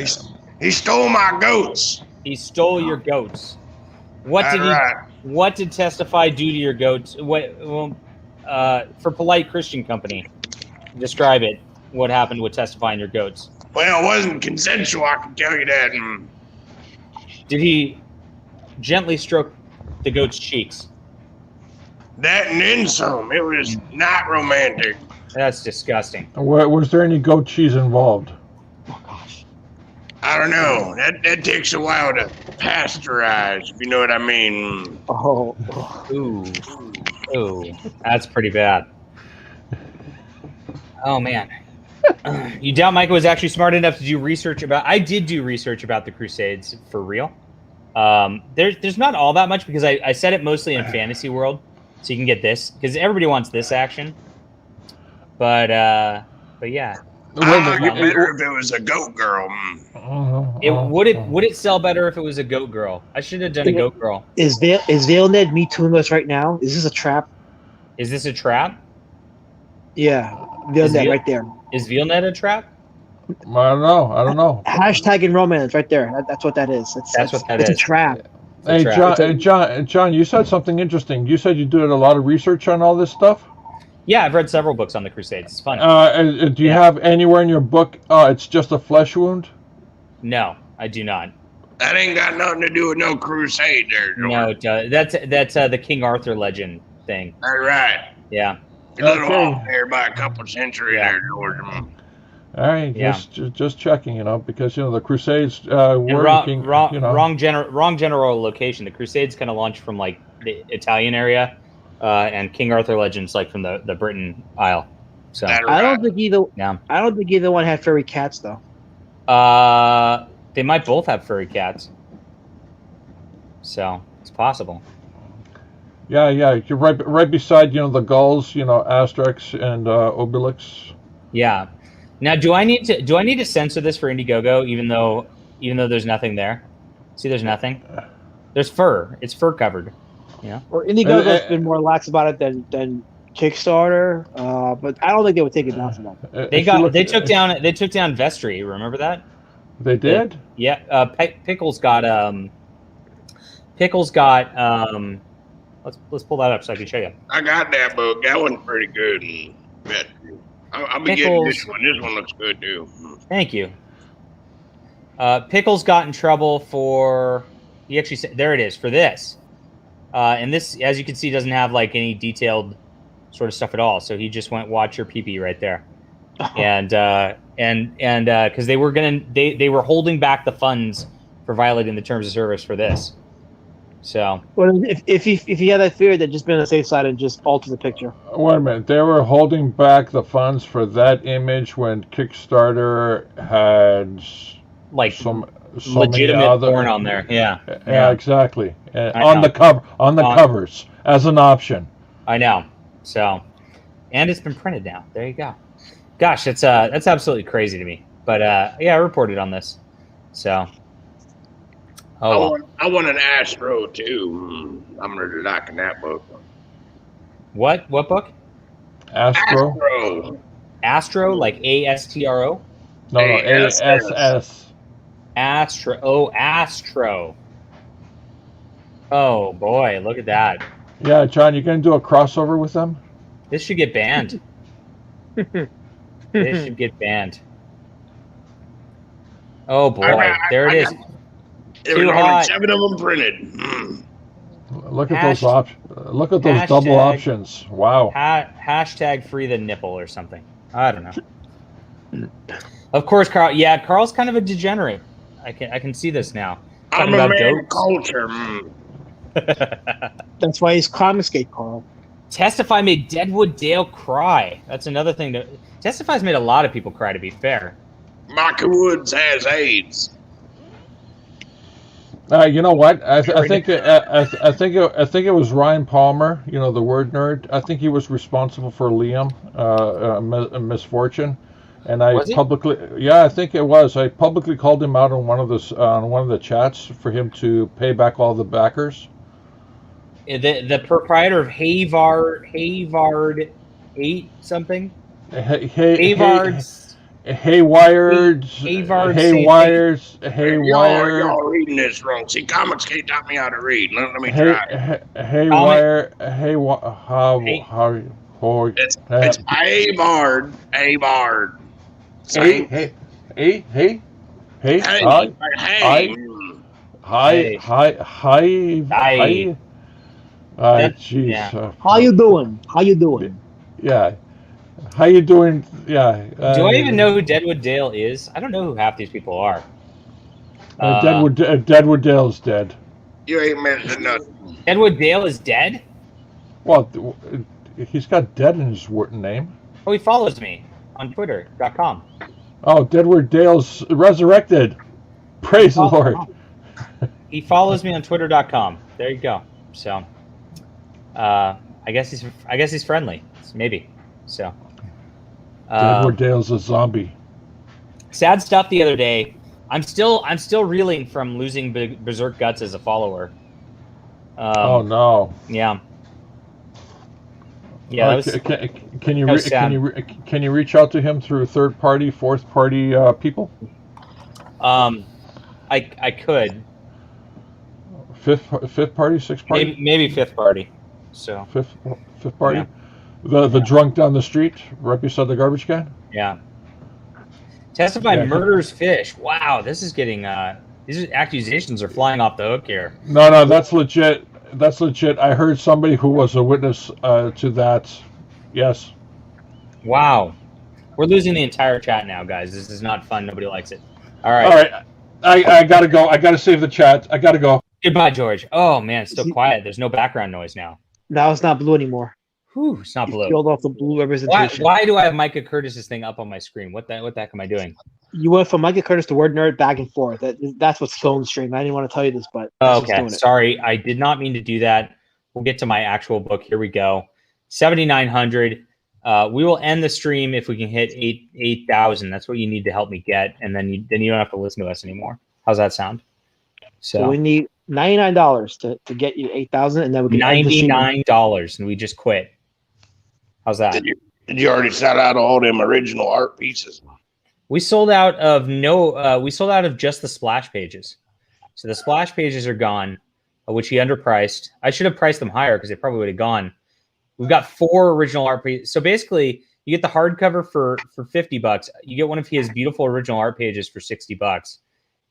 he stole my goats. He stole your goats. What did TESTEFY do to your goats? For polite Christian company, describe it. What happened with TESTEFY and your goats? Well, it wasn't consensual, I can tell you that. Did he gently stroke the goat's cheeks? That and then some. It was not romantic. That's disgusting. Was there any goat cheese involved? Oh gosh. I don't know. That takes a while to pasteurize, if you know what I mean. Oh. Ooh, that's pretty bad. Oh man. You doubt Micah was actually smart enough to do research about... I did do research about the Crusades, for real. There's not all that much, because I set it mostly in fantasy world, so you can get this, because everybody wants this action. But yeah. I'd get better if it was a goat girl. Would it sell better if it was a goat girl? I should have done a goat girl. Is ValeNed me tooing us right now? Is this a trap? Is this a trap? Yeah, ValeNed right there. Is ValeNed a trap? I don't know. Hashtag in romance right there. That's what that is. It's a trap. Hey, John, you said something interesting. You said you did a lot of research on all this stuff? Yeah, I've read several books on the Crusades. It's fun. Do you have anywhere in your book, it's just a flesh wound? No, I do not. That ain't got nothing to do with no crusade there, George. No, that's the King Arthur legend thing. That's right. Yeah. A little off there by a couple centuries there, George. All right, just checking, because the Crusades were wrong general location. The Crusades kind of launched from like the Italian area, and King Arthur legends like from the Britain Isle. So I don't think either one had furry cats though. They might both have furry cats, so it's possible. Yeah, you're right beside the gulls, Asterix and Obelix. Yeah. Now, do I need to censor this for Indiegogo, even though there's nothing there? See, there's nothing. There's fur. It's fur covered. Yeah. Well, Indiegogo's been more lax about it than Kickstarter, but I don't think they would take it down for that. They took down Vestry. Remember that? They did. Yeah. Pickles got. Let's pull that up so I can show you. I got that book. That one's pretty good. I'll be getting this one. This one looks good too. Thank you. Pickles got in trouble for. He actually said, there it is for this, and this, as you can see, doesn't have like any detailed sort of stuff at all. So he just went, "Watch your pee-pee" right there, and and because they were holding back the funds for violating the terms of service for this. So, well, if you had that fear, they'd just been on the safe side and just alter the picture. Wait a minute. They were holding back the funds for that image when Kickstarter had like so legitimate many other porn on there. Yeah, exactly. I On know. the covers as an option. I know. So, and it's been printed now. There you go. Gosh, that's absolutely crazy to me. But yeah, I reported on this. So, I want an Astro too. I'm really liking that book. What book? Astro. Astro, like ASTRO. No, ASS. Astro. Oh, Astro. Oh boy, look at that. Yeah, John, you gonna do a crossover with them? This should get banned. This should get banned. Oh boy, there it is. There was only 7 of them printed. Look at those options. Look at those double options. Wow. Hashtag free the nipple or something. I don't know. Of course, Carl. Yeah, Carl's kind of a degenerate. I can see this now. I'm a man of culture. That's why he's confiscate, Carl. TESTEFY made Deadwood Dale cry. That's another thing. TESTEFY's made a lot of people cry, to be fair. Micah Woods has AIDS. You know what? I think it was Ryan Palmer. You know, the word nerd. I think he was responsible for Liam misfortune, and I publicly, I think it was. I publicly called him out on one of the chats for him to pay back all the backers. The proprietor of Hayward 8 something. Y'all reading this wrong. See, Comics K taught me how to read. Let me try. It's Hayward. Jeez. How you doing? Yeah. How you doing? Yeah. Do I even know who Deadwood Dale is? I don't know who half these people are. Deadwood Dale's dead. You ain't mentioned nothing. Deadwood Dale is dead? Well, he's got dead in his name. Oh, he follows me on Twitter.com. Oh, Deadwood Dale's resurrected. Praise the Lord. He follows me on Twitter.com. There you go. So, I guess he's friendly. Maybe. So. Deadwood Dale's a zombie. Sad stuff the other day. I'm still reeling from losing Berserk Guts as a follower. Oh no. Yeah. Yeah. Can you reach out to him through third party, fourth party people? I could. Fifth party, sixth party. Maybe fifth party. So. Fifth party. Yeah. The drunk down the street, right beside the garbage can. Yeah. TESTEFY murders fish. Wow, this is getting these accusations are flying off the hook here. No, that's legit. That's legit. I heard somebody who was a witness to that. Yes. Wow. We're losing the entire chat now, guys. This is not fun. Nobody likes it. All right. All right. I gotta go. I gotta save the chat. I gotta go. Goodbye, George. Oh man, it's still quiet. There's no background noise now. Now it's not blue anymore. Whew, it's not blue. Killed off the blue representation. Why do I have Micah Curtis's thing up on my screen? What the heck am I doing? You went from Micah Curtis to Word Nerd back and forth. That's what's killing the stream. I didn't want to tell you this, but okay. Sorry, I did not mean to do that. We'll get to my actual book. Here we go. 7,900. We will end the stream if we can hit 8,000. That's what you need to help me get, and then you don't have to listen to us anymore. How's that sound? So we need $99 to get you 8,000, and then we can $99, and we just quit. How's that? Did you already sell out all them original art pieces? We sold out of we sold out of just the splash pages. So the splash pages are gone, which he underpriced. I should have priced them higher because they probably would have gone. We've got 4 original art pages. So basically, you get the hardcover for $50. You get one of his beautiful original art pages for $60.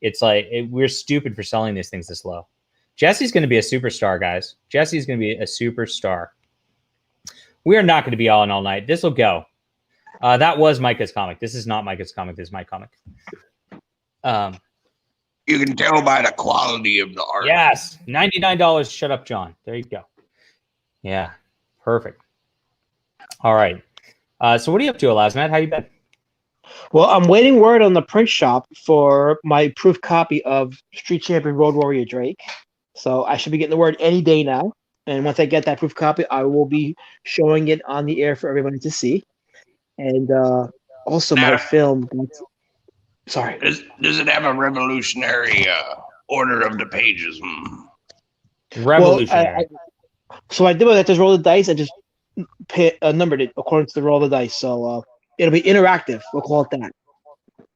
It's like we're stupid for selling these things this low. Jesse's going to be a superstar, guys. Jesse's going to be a superstar. We are not going to be all in all night. This will go. That was Micah's comic. This is not Micah's comic. This is my comic. You can tell by the quality of the art. Yes, $99. Shut up, John. There you go. Yeah, perfect. All right. So what are you up to, Elasmat? How you been? Well, I'm waiting word on the print shop for my proof copy of Street Champion Road Warrior Drake. So I should be getting the word any day now. And once I get that proof copy, I will be showing it on the air for everybody to see. And also my film. Sorry. Does it have a revolutionary order of the pages? Revolutionary. So I did was I just rolled the dice. I just numbered it according to the roll of the dice. So it'll be interactive. We'll call it that.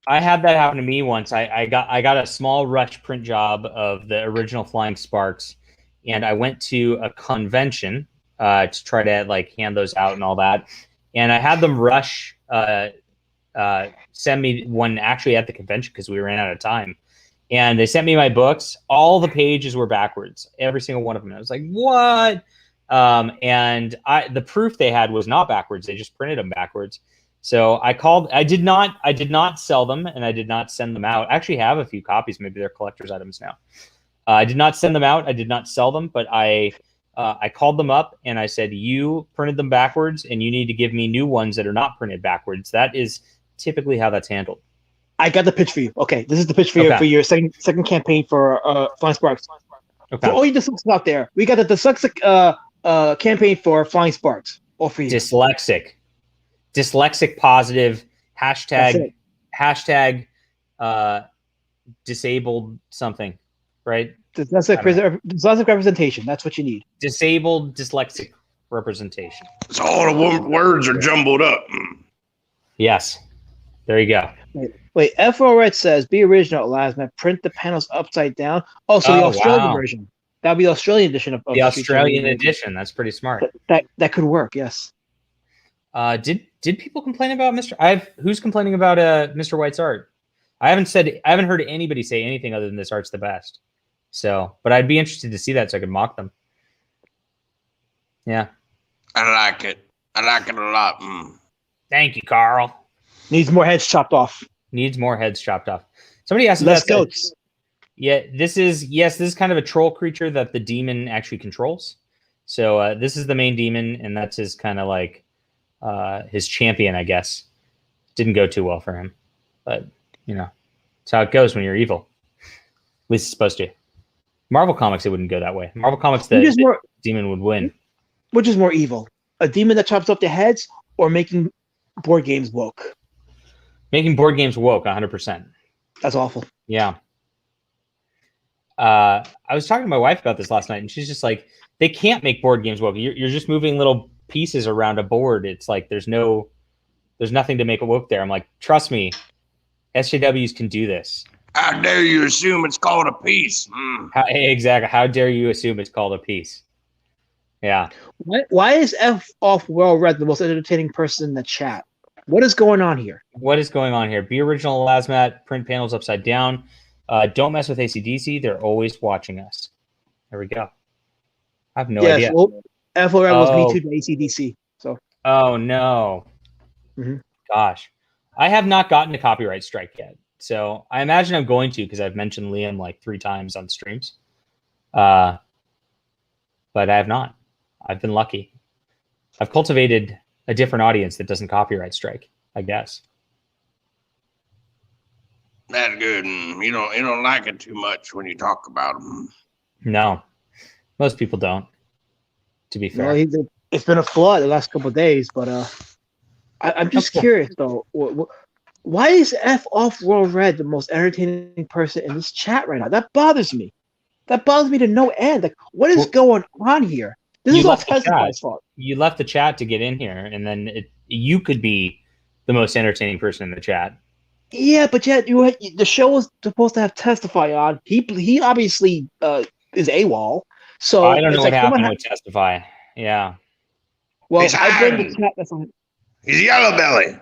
I had that happen to me once. I got a small rush print job of the original Flying Sparks, and I went to a convention to try to like hand those out and all that. And I had them rush send me one actually at the convention because we ran out of time. And they sent me my books. All the pages were backwards, every single one of them. I was like, what? And the proof they had was not backwards. They just printed them backwards. So I called. I did not sell them, and I did not send them out. I actually have a few copies. Maybe they're collector's items now. I did not send them out. I did not sell them, but I called them up and I said, you printed them backwards, and you need to give me new ones that are not printed backwards. That is typically how that's handled. I got the pitch for you. Okay, this is the pitch for you for your second campaign for Flying Sparks. Okay. For all you dyslexics out there, we got the dyslexic campaign for Flying Sparks. All for you. Dyslexic positive hashtag disabled something, right? Dyslexic representation. That's what you need. Disabled dyslexic representation. So all the words are jumbled up. Yes. There you go. Wait, F.O. Red says, be original, Elasmat. Print the panels upside down. Oh, so the Australian version. That would be the Australian edition of the Australian edition. That's pretty smart. That could work, yes. Did people complain about who's complaining about Mr. White's art? I haven't heard anybody say anything other than this art's the best. So, but I'd be interested to see that so I could mock them. Yeah. I like it. I like it a lot. Thank you, Carl. Needs more heads chopped off. Needs more heads chopped off. Somebody asked less goats. Yeah, this is kind of a troll creature that the demon actually controls. So this is the main demon, and that's his kind of like his champion, I guess. Didn't go too well for him, but you know, it's how it goes when you're evil. At least it's supposed to. Marvel Comics, it wouldn't go that way. Marvel Comics, the demon would win. Which is more evil? A demon that chops up the heads, or making board games woke? Making board games woke, 100%. That's awful. Yeah. I was talking to my wife about this last night, and she's just like, they can't make board games woke. You're just moving little pieces around a board. It's like there's nothing to make it woke there. I'm like, trust me, SJWs can do this. How dare you assume it's called a piece? Exactly. How dare you assume it's called a piece? Yeah. Why is F off well read the most entertaining person in the chat? What is going on here? What is going on here? Be original, Elasmat. Print panels upside down. Don't mess with AC/DC. They're always watching us. There we go. I have no idea. Well, F was me too to AC/DC. So. Oh no. Mm-hmm. Gosh, I have not gotten a copyright strike yet. So I imagine I'm going to because I've mentioned Liam like 3 times on streams. But I have not. I've been lucky. I've cultivated a different audience that doesn't copyright strike, I guess. That's good. You don't like it too much when you talk about them. No, most people don't. To be fair, well, it's been a flood the last couple of days, but I'm just curious though. Why is F off World Red the most entertaining person in this chat right now? That bothers me. That bothers me to no end. Like, what is going on here? This is all TESTEFY's fault. You left the chat to get in here, and then you could be the most entertaining person in the chat. Yeah, but yet the show was supposed to have TESTEFY on. He obviously is AWOL. So I don't know what happened with TESTEFY. Yeah. Well, I blame the chat. That's on. He's yellow belly.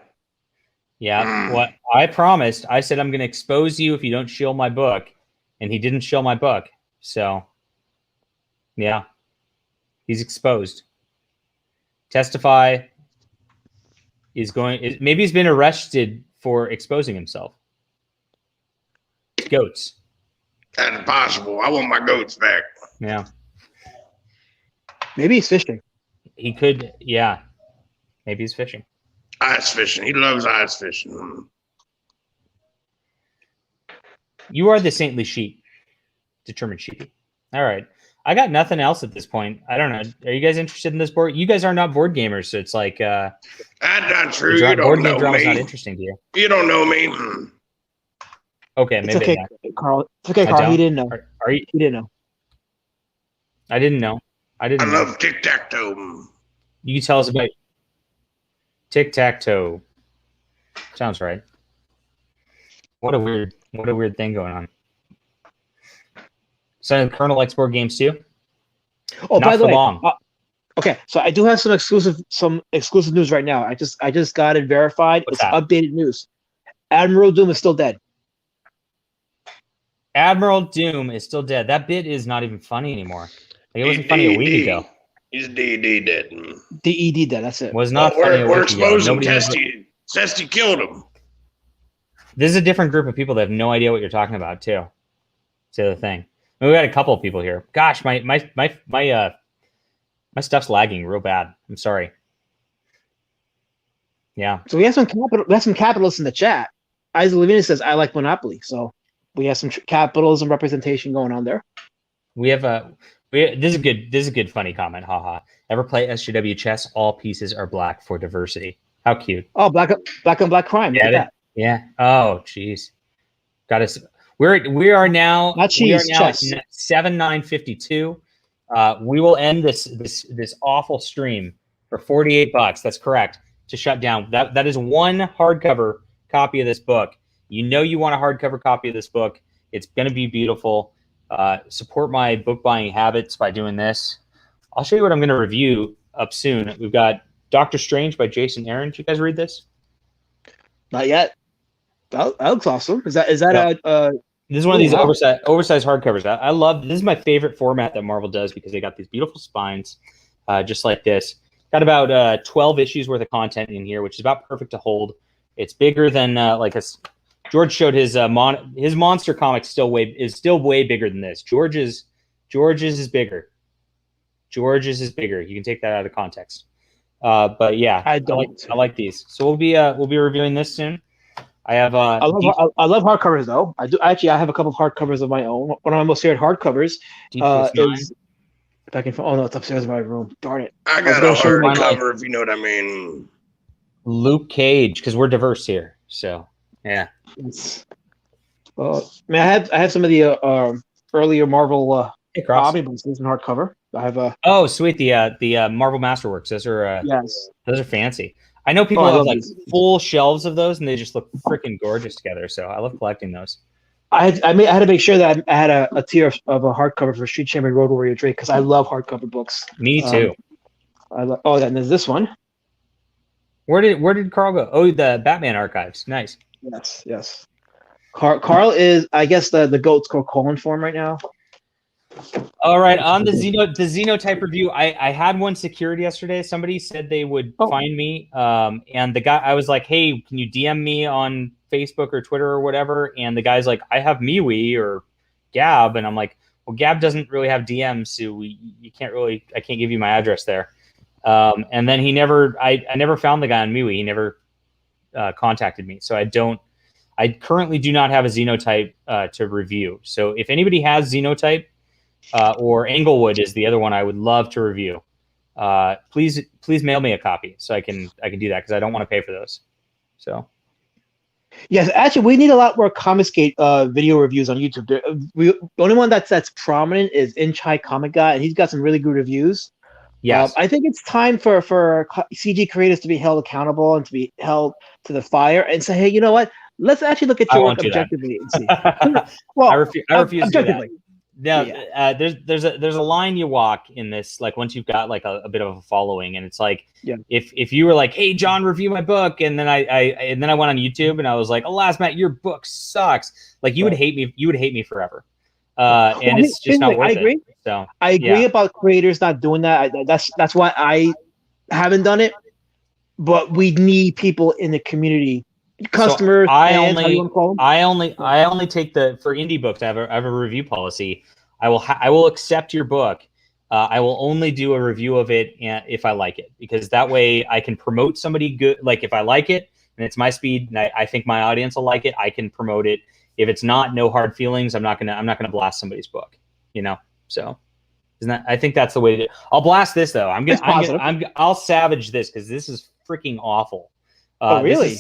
Yeah. What I promised, I said I'm going to expose you if you don't shill my book, and he didn't shill my book. So, yeah, he's exposed. TESTEFY. maybe he's been arrested for exposing himself. Goats. That's possible. I want my goats back. Yeah. Maybe he's fishing. He could, yeah. Maybe he's fishing. Ice fishing. He loves ice fishing. You are the saintly sheep. Determined sheepy. All right. I got nothing else at this point. I don't know. Are you guys interested in this board? You guys are not board gamers, so it's like that's not true. You don't board know game drama's me. not interesting to you. You don't know me. Okay, It's maybe okay, not. Carl. It's okay, Carl. He didn't know. Are you? He didn't know. I didn't know. I I didn't know. love tic-tac-toe. You can tell us about tic-tac-toe. Sounds right. What a weird thing going on. So Colonel likes board games too. Oh, Not by the for way, long. okay, so I do have some exclusive news right now. I just got it verified. What's It's that? updated news. Admiral Doom is still dead. Admiral Doom is still dead. That bit is not even funny anymore. Like, it wasn't funny a week ago. He's DD dead. DED dead. That's it. Was not funny a We're week ago. exposing Nobody knows Testy. Testy killed him. This is a different group of people that have no idea what you're talking about too. It's the other thing. I mean, we got a couple of people here. Gosh, my stuff's lagging real bad. I'm sorry. Yeah. So we have some capitalists in the chat. Isaac Levine says, "I like Monopoly." So we have some capitalism representation going on there. We have this is a good funny comment. Haha. Ever play SJW chess? All pieces are black for diversity. How cute. Oh, black on black crime. Look at that. Yeah. Oh, jeez. Got us. We are now Not cheese, at chess. 7/9/52. We will end this awful stream for $48. That's correct. To shut down. That is one hardcover copy of this book. You know you want a hardcover copy of this book. It's going to be beautiful. Support my book buying habits by doing this. I'll show you what I'm going to review up soon. We've got Doctor Strange by Jason Aaron. Did you guys read this? Not yet. That looks awesome. Is that This is one of these wow. oversized hardcovers. I love. This is my favorite format that Marvel does because they got these beautiful spines, just like this. Got about 12 issues worth of content in here, which is about perfect to hold. It's bigger than George showed his monster comic is still way bigger than this. George's is bigger. George's is bigger. You can take that out of context. But yeah, I like these. So we'll be reviewing this soon. I have I love hardcovers though. I have a couple of hardcovers of my own. One of my most favorite hardcovers is back in. Oh no, it's upstairs in my room. Darn it! I got a hardcover, if you know what I mean. Luke Cage, because we're diverse here. So yeah. I have some of the earlier Marvel omnibus in hardcover. I have oh sweet, the Marvel Masterworks. Those are fancy. I know people have like full shelves of those, and they just look freaking gorgeous together. So I love collecting those. I had to make sure that I had a tier of a hardcover for Street Champion Road Warrior Drake because I love hardcover books. Me too. And there's this one. Where did Carl go? Oh, the Batman archives. Nice. Yes. Carl is, I guess, the GOAT's calling for him right now. All right, on the Xenotype review, I had one secured yesterday. Somebody said they would find me, and the guy, I was like, "Hey, can you DM me on Facebook or Twitter or whatever?" And the guy's like, "I have MeWe or Gab," and I'm like, "Well, Gab doesn't really have DMs, so I can't give you my address there." And then I never found the guy on MeWe. He never contacted me, so I currently do not have a Xenotype to review. So if anybody has Xenotype, or Englewood is the other one I would love to review. Please mail me a copy so I can do that because I don't want to pay for those. So yes, actually, we need a lot more Comicsgate video reviews on YouTube. The only one that's prominent is Inchai Comic Guy, and he's got some really good reviews. Yes, I think it's time for CG creators to be held accountable and to be held to the fire and say, hey, you know what? Let's actually look at your work objectively and see. Well, I refuse to do that. Now, there's a line you walk in this, like once you've got like a bit of a following, and it's like, if you were like, hey John, review my book, and then I went on YouTube and I was like, alas Matt, your book sucks, like you would hate me forever, and it's just not worth it. I agree. So I agree about creators not doing that. That's why I haven't done it. but we need people in the community, customers. So fans, how you want to call them? I only take for indie books. I have a review policy. I will accept your book. I will only do a review of it if I like it, because that way I can promote somebody good. Like if I like it and it's my speed, and I think my audience will like it, I can promote it. If it's not, no hard feelings. I'm not gonna blast somebody's book. So I think that's the way to do it. I'll blast this though. I'll savage this because this is freaking awful. Oh really?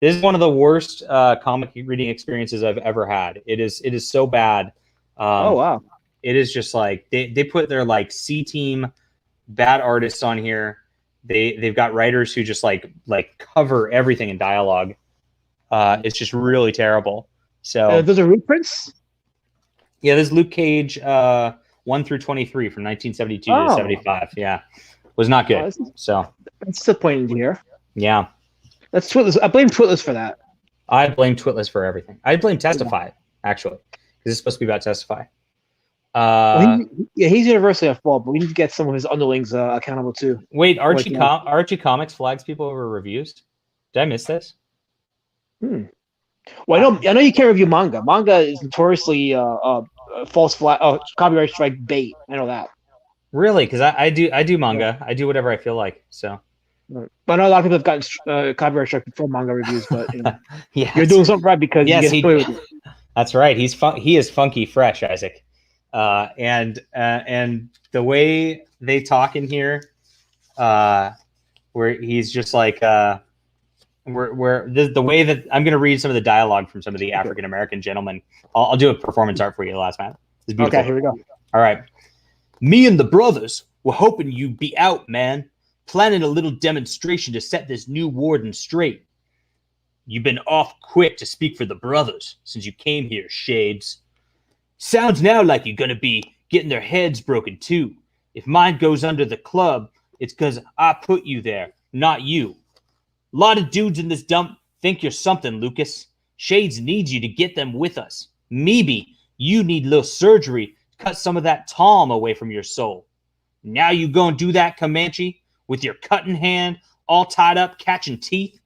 This is one of the worst comic reading experiences I've ever had. It is so bad. Oh wow. It is just like they put their like C team bad artists on here. They've got writers who just like cover everything in dialogue. It's just really terrible. So those are reprints? Yeah, this is Luke Cage 1 through 23 from 1972 to 75. Yeah, was not good. So that's disappointing to hear. Yeah, that's Twitless. I blame Twitless for that. I blame Twitless for everything. I blame TESTEFY actually, because it's supposed to be about TESTEFY. He's universally at fault, but we need to get some of his underlings accountable too. Wait, Archie Comics flags people over reviews. Did I miss this? Well, I know you can't review manga. Manga is notoriously false flag, copyright strike bait. I know that. Really? Because I do manga. I do whatever I feel like. So. But I know a lot of people have gotten copyright strike for manga reviews. But yes. You're doing something right because that's right. He is funky fresh, Isaac. And the way they talk in here, where he's just like, where the way that I'm going to read some of the dialogue from some of the African American gentlemen. I'll do a performance art for you, last man. It's beautiful. Okay, here we go. All right. Me and the brothers were hoping you'd be out, man. Planning a little demonstration to set this new warden straight. You've been off quick to speak for the brothers since you came here, Shades. Sounds now like you're going to be getting their heads broken too. If mine goes under the club, it's because I put you there, not you. A lot of dudes in this dump think you're something, Lucas. Shades needs you to get them with us. Maybe you need a little surgery to cut some of that Tom away from your soul. Now you gonna do that, Comanche, with your cutting hand all tied up, catching teeth?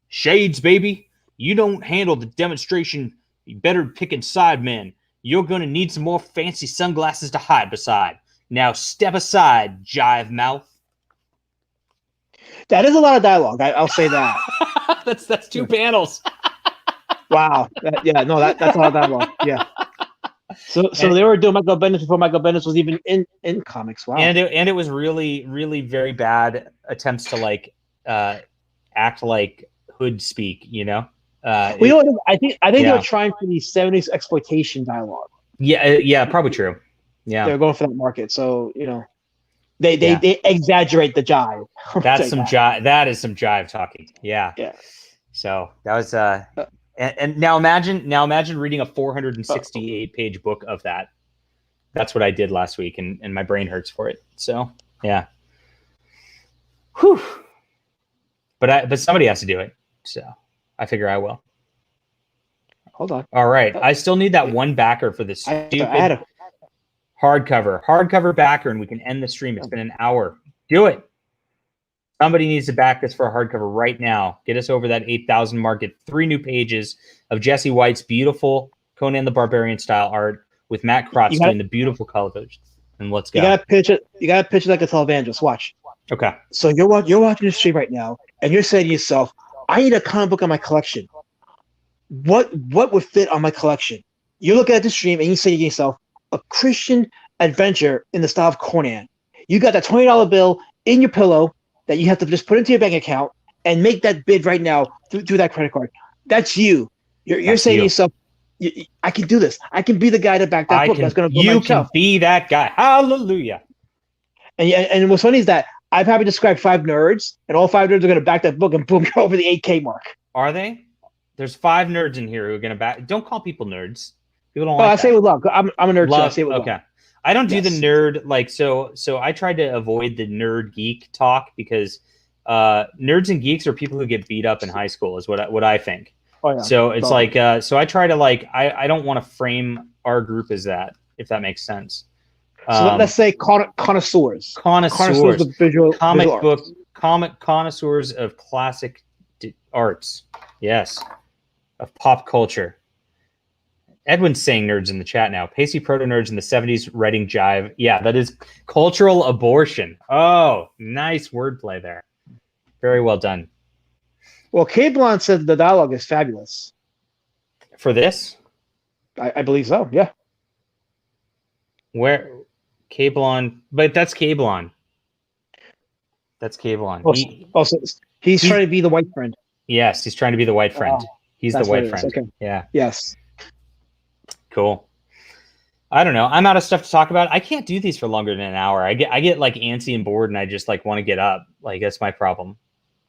Shades, baby, you don't handle the demonstration. You better pick side, men. You're gonna need some more fancy sunglasses to hide beside. Now step aside, jive mouth. That is a lot of dialogue. I'll say that. that's 2 panels. Wow. That's a lot of dialogue. Yeah. So they were doing Michael Bendis before Michael Bendis was even in comics. Wow. And it was really, really very bad attempts to like act like hood speak, I think they were trying for the 70s exploitation dialogue. Yeah, probably true. Yeah. They're going for that market. So, they exaggerate the jive. That's some jive. That is some jive talking. Yeah. Yeah. So that was and now imagine reading a 468-page book of that. That's what I did last week, and my brain hurts for it. So yeah. Whew. But somebody has to do it. So I figure I will. Hold on. All right. I still need that one backer for this stupid hardcover backer, and we can end the stream. It's been an hour. Do it. Somebody needs to back this for a hardcover right now. Get us over that 8,000 mark. Get 3 new pages of Jesse White's beautiful Conan the Barbarian style art with Matt Krotz doing the beautiful colors. And let's go. You gotta pitch it. You gotta pitch it like a televangelist. Watch. Okay. So you're watching the stream right now, and you're saying to yourself, "I need a comic book on my collection. What would fit on my collection?" You look at the stream and you say to yourself, "A Christian adventure in the style of Conan." You got that $20 bill in your pillow that you have to just put into your bank account and make that bid right now through that credit card. That's you. You're saying to yourself, "I can do this. I can be the guy to back that book. That's going to go You can be that guy. Hallelujah. And what's funny is that I've probably described 5 nerds, and all 5 nerds are going to back that book and boom, go over the 8K mark. Are they? There's 5 nerds in here who are going to back. Don't call people nerds. People don't like I say with love. I'm a nerd too. I say with love. love. I don't do the nerd so I tried to avoid the nerd geek talk because nerds and geeks are people who get beat up in high school is what I think. Oh, yeah. So it's so I try to I don't want to frame our group as that, if that makes sense. So let's say connoisseurs. Connoisseurs of visual comic comic connoisseurs of classic arts. Yes, of pop culture. Edwin's saying nerds in the chat now. Pacey proto-nerds in the 70s writing jive. Yeah, that is cultural abortion. Oh, nice wordplay there. Very well done. Well, Cablon said the dialogue is fabulous. For this? I believe so, yeah. Where? Cablon. But that's Cablon. That's Cablon. He's trying to be the white friend. Yes, he's trying to be the white friend. He's the white friend. Okay. Yeah. Yes. Cool. I don't know. I'm out of stuff to talk about. I can't do these for longer than an hour. I get like antsy and bored, and I just like want to get up. Like that's my problem.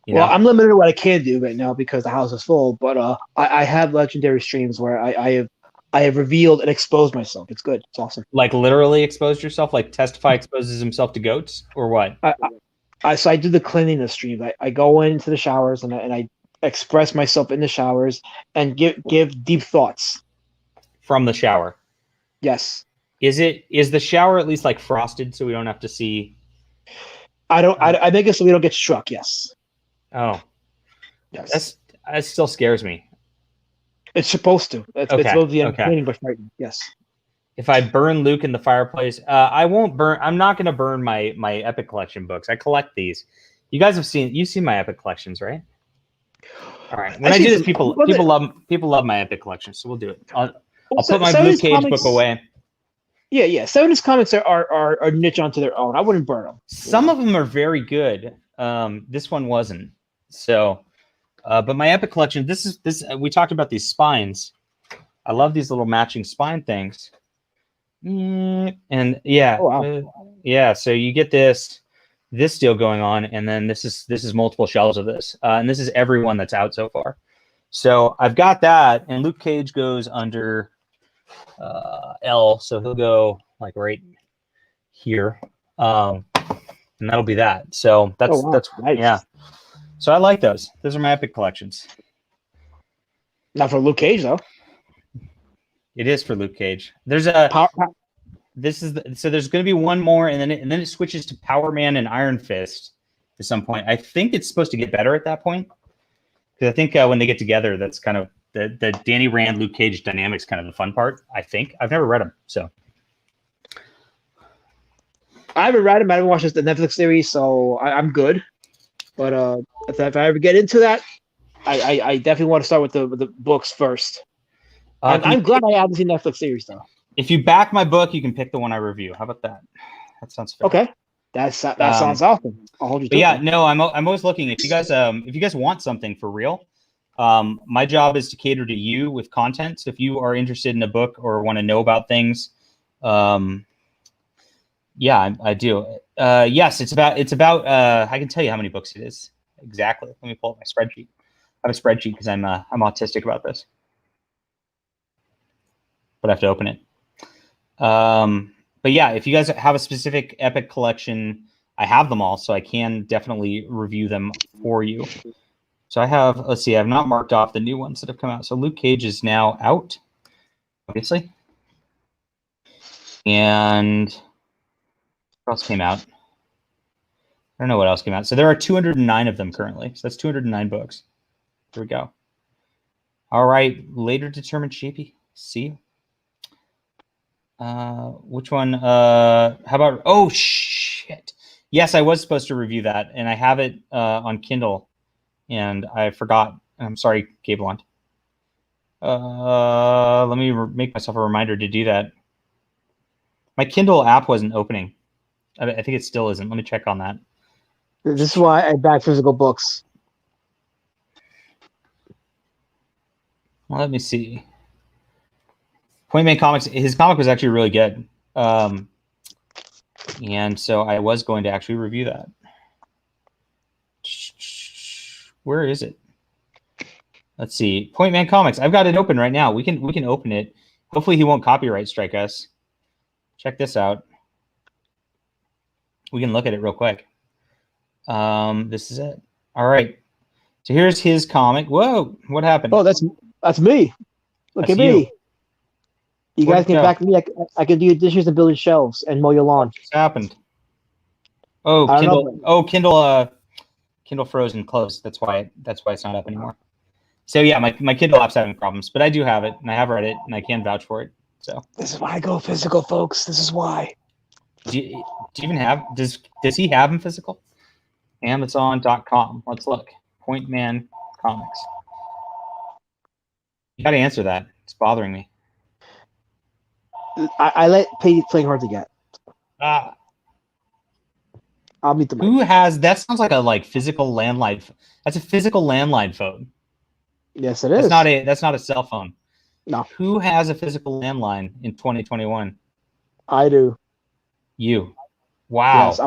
Well, I'm limited to what I can do right now because the house is full. But I have legendary streams where I have revealed and exposed myself. It's good. It's awesome. Like literally exposed yourself. Like TESTEFY exposes himself to goats, or what? So I do the cleanliness stream. I go into the showers and I express myself in the showers and give deep thoughts from the shower. Yes. Is the shower at least like frosted so we don't have to see? I make it so we don't get struck. Yes. Oh. Yes. That still scares me. It's supposed to. It's supposed to be entertaining but frightening. Yes. If I burn Luke in the fireplace, I won't burn. I'm not going to burn my Epic Collection books. I collect these. You guys you've seen my Epic Collections, right? All right. When I do this, people love my Epic Collection, so we'll do it. I'll put my Blue Cage book away. Yeah. Some of his comics are niche onto their own. I wouldn't burn them. Some of them are very good. This one wasn't. So, but my Epic Collection. This we talked about these spines. I love these little matching spine things. And yeah, yeah. So you get this deal going on, and then this is multiple shelves of this, and this is everyone that's out so far. So I've got that, and Luke Cage goes under L, so he'll go like right here, and that'll be that. So that's nice. Yeah. So I like those. Those are my Epic Collections. Not for Luke Cage though. It is for Luke Cage. There's a so there's going to be one more, and then it switches to Power Man and Iron Fist at some point. I think it's supposed to get better at that point, because I think when they get together, that's kind of the Danny Rand Luke Cage dynamics, kind of the fun part. I think I've never read them, so I haven't read them. I haven't watched the Netflix series, so I'm good. But if I ever get into that, I definitely want to start with the books first. I'm glad I haven't seen the Netflix series though. If you back my book, you can pick the one I review. How about that? That sounds fair. Okay, that sounds awesome. I'll hold you. But yeah, no, I'm always looking. If you guys want something for real, my job is to cater to you with content. So if you are interested in a book or want to know about things, yeah, I do. Yes, it's about. I can tell you how many books it is exactly. Let me pull up my spreadsheet. I have a spreadsheet because I'm autistic about this, but I have to open it. But yeah, if you guys have a specific Epic Collection, I have them all, so I can definitely review them for you. So I have, let's see, I've not marked off the new ones that have come out. So Luke Cage is now out, obviously. And what else came out? I don't know what else came out. So there are 209 of them currently. So that's 209 books. Here we go. All right, later determined Shapey. See you. Which one? How about? Oh shit! Yes, I was supposed to review that, and I have it on Kindle, and I forgot. I'm sorry, Gablond. Let me make myself a reminder to do that. My Kindle app wasn't opening. I think it still isn't. Let me check on that. This is why I back physical books. Well, let me see. Point Man Comics, his comic was actually really good. And so I was going to actually review that. Where is it? Let's see. Point Man Comics. I've got it open right now. We can open it. Hopefully he won't copyright strike us. Check this out. We can look at it real quick. This is it. All right. So here's his comic. Whoa, what happened? Oh, that's me. Look at me. You guys can back me. I can do dishes and building shelves and mow your lawn. What just happened? Oh, Kindle. Oh, Kindle. Kindle froze and closed. That's why it's not up anymore. So yeah, my Kindle app's having problems, but I do have it, and I have read it, and I can vouch for it. So this is why I go physical, folks. This is why. Do you even have? Does he have them physical? Amazon.com. Let's look. Point Man Comics. You got to answer that. It's bothering me. I let playing hard to get. I'll meet the mic. Who has? That sounds like physical landline. That's a physical landline phone. Yes, it is. That's not a cell phone. No. Who has a physical landline in 2021? I do. You. Wow. Yes,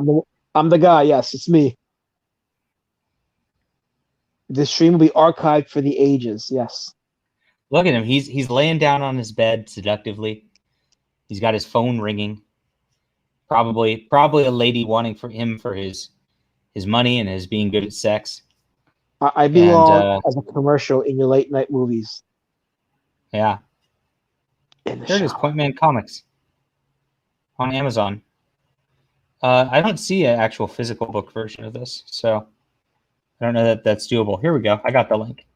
I'm the guy. Yes, it's me. This stream will be archived for the ages. Yes. Look at him. He's laying down on his bed seductively. He's got his phone ringing. Probably a lady wanting for him for his money and his being good at sex. I belong as a commercial in your late night movies. Yeah. In the there it is, Point Man Comics on Amazon. I don't see an actual physical book version of this, so I don't know that that's doable. Here we go. I got the link.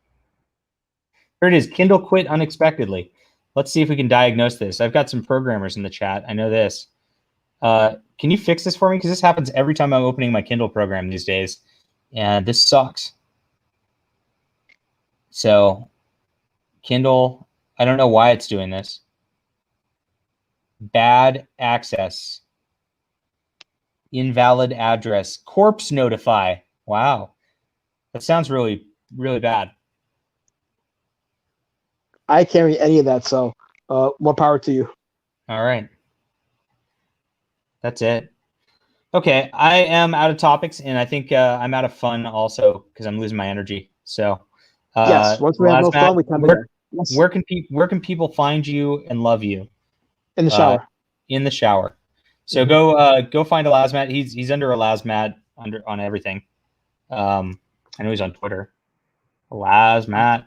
Here it is. Kindle quit unexpectedly. Let's see if we can diagnose this. I've got some programmers in the chat. I know this. Can you fix this for me? Because this happens every time I'm opening my Kindle program these days, and this sucks. So, Kindle, I don't know why it's doing this. Bad access. Invalid address. Corpse notify. Wow. That sounds really, really bad. I can't read any of that, so more power to you. All right. That's it. Okay, I am out of topics, and I think I'm out of fun also because I'm losing my energy. So, yes, once we have no fun, we come here. Yes. Where can people find you and love you? In the shower. In the shower. So go find Elasmat. He's under Elasmat on everything. I know he's on Twitter. Elasmat.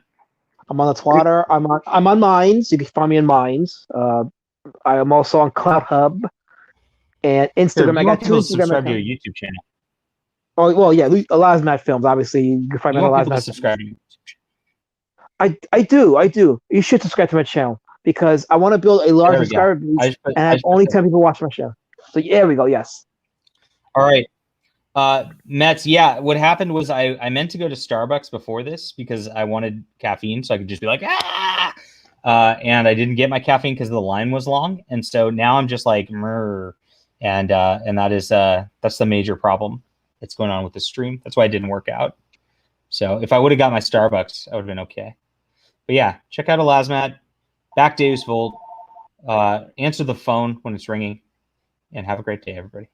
I'm on the Twitter. I'm on Minds. You can find me in Minds. I am also on Cloud Hub and Instagram. I got 2 Instagram subscribe to your YouTube channel. Oh well, yeah, Elasmat Films. Obviously, you can find me on Elasmat. Subscribe to you. I do. You should subscribe to my channel because I want to build a large subscriber base and have only 10 people watch my show. So there we go. Yes. All right. Mets, yeah, what happened was I meant to go to Starbucks before this because I wanted caffeine so I could just be like, and I didn't get my caffeine because the line was long. And so now I'm just like, and that is, that's the major problem that's going on with the stream. That's why it didn't work out. So if I would have got my Starbucks, I would have been okay. But yeah, check out Elasmat, back Deus Volt, answer the phone when it's ringing, and have a great day, everybody.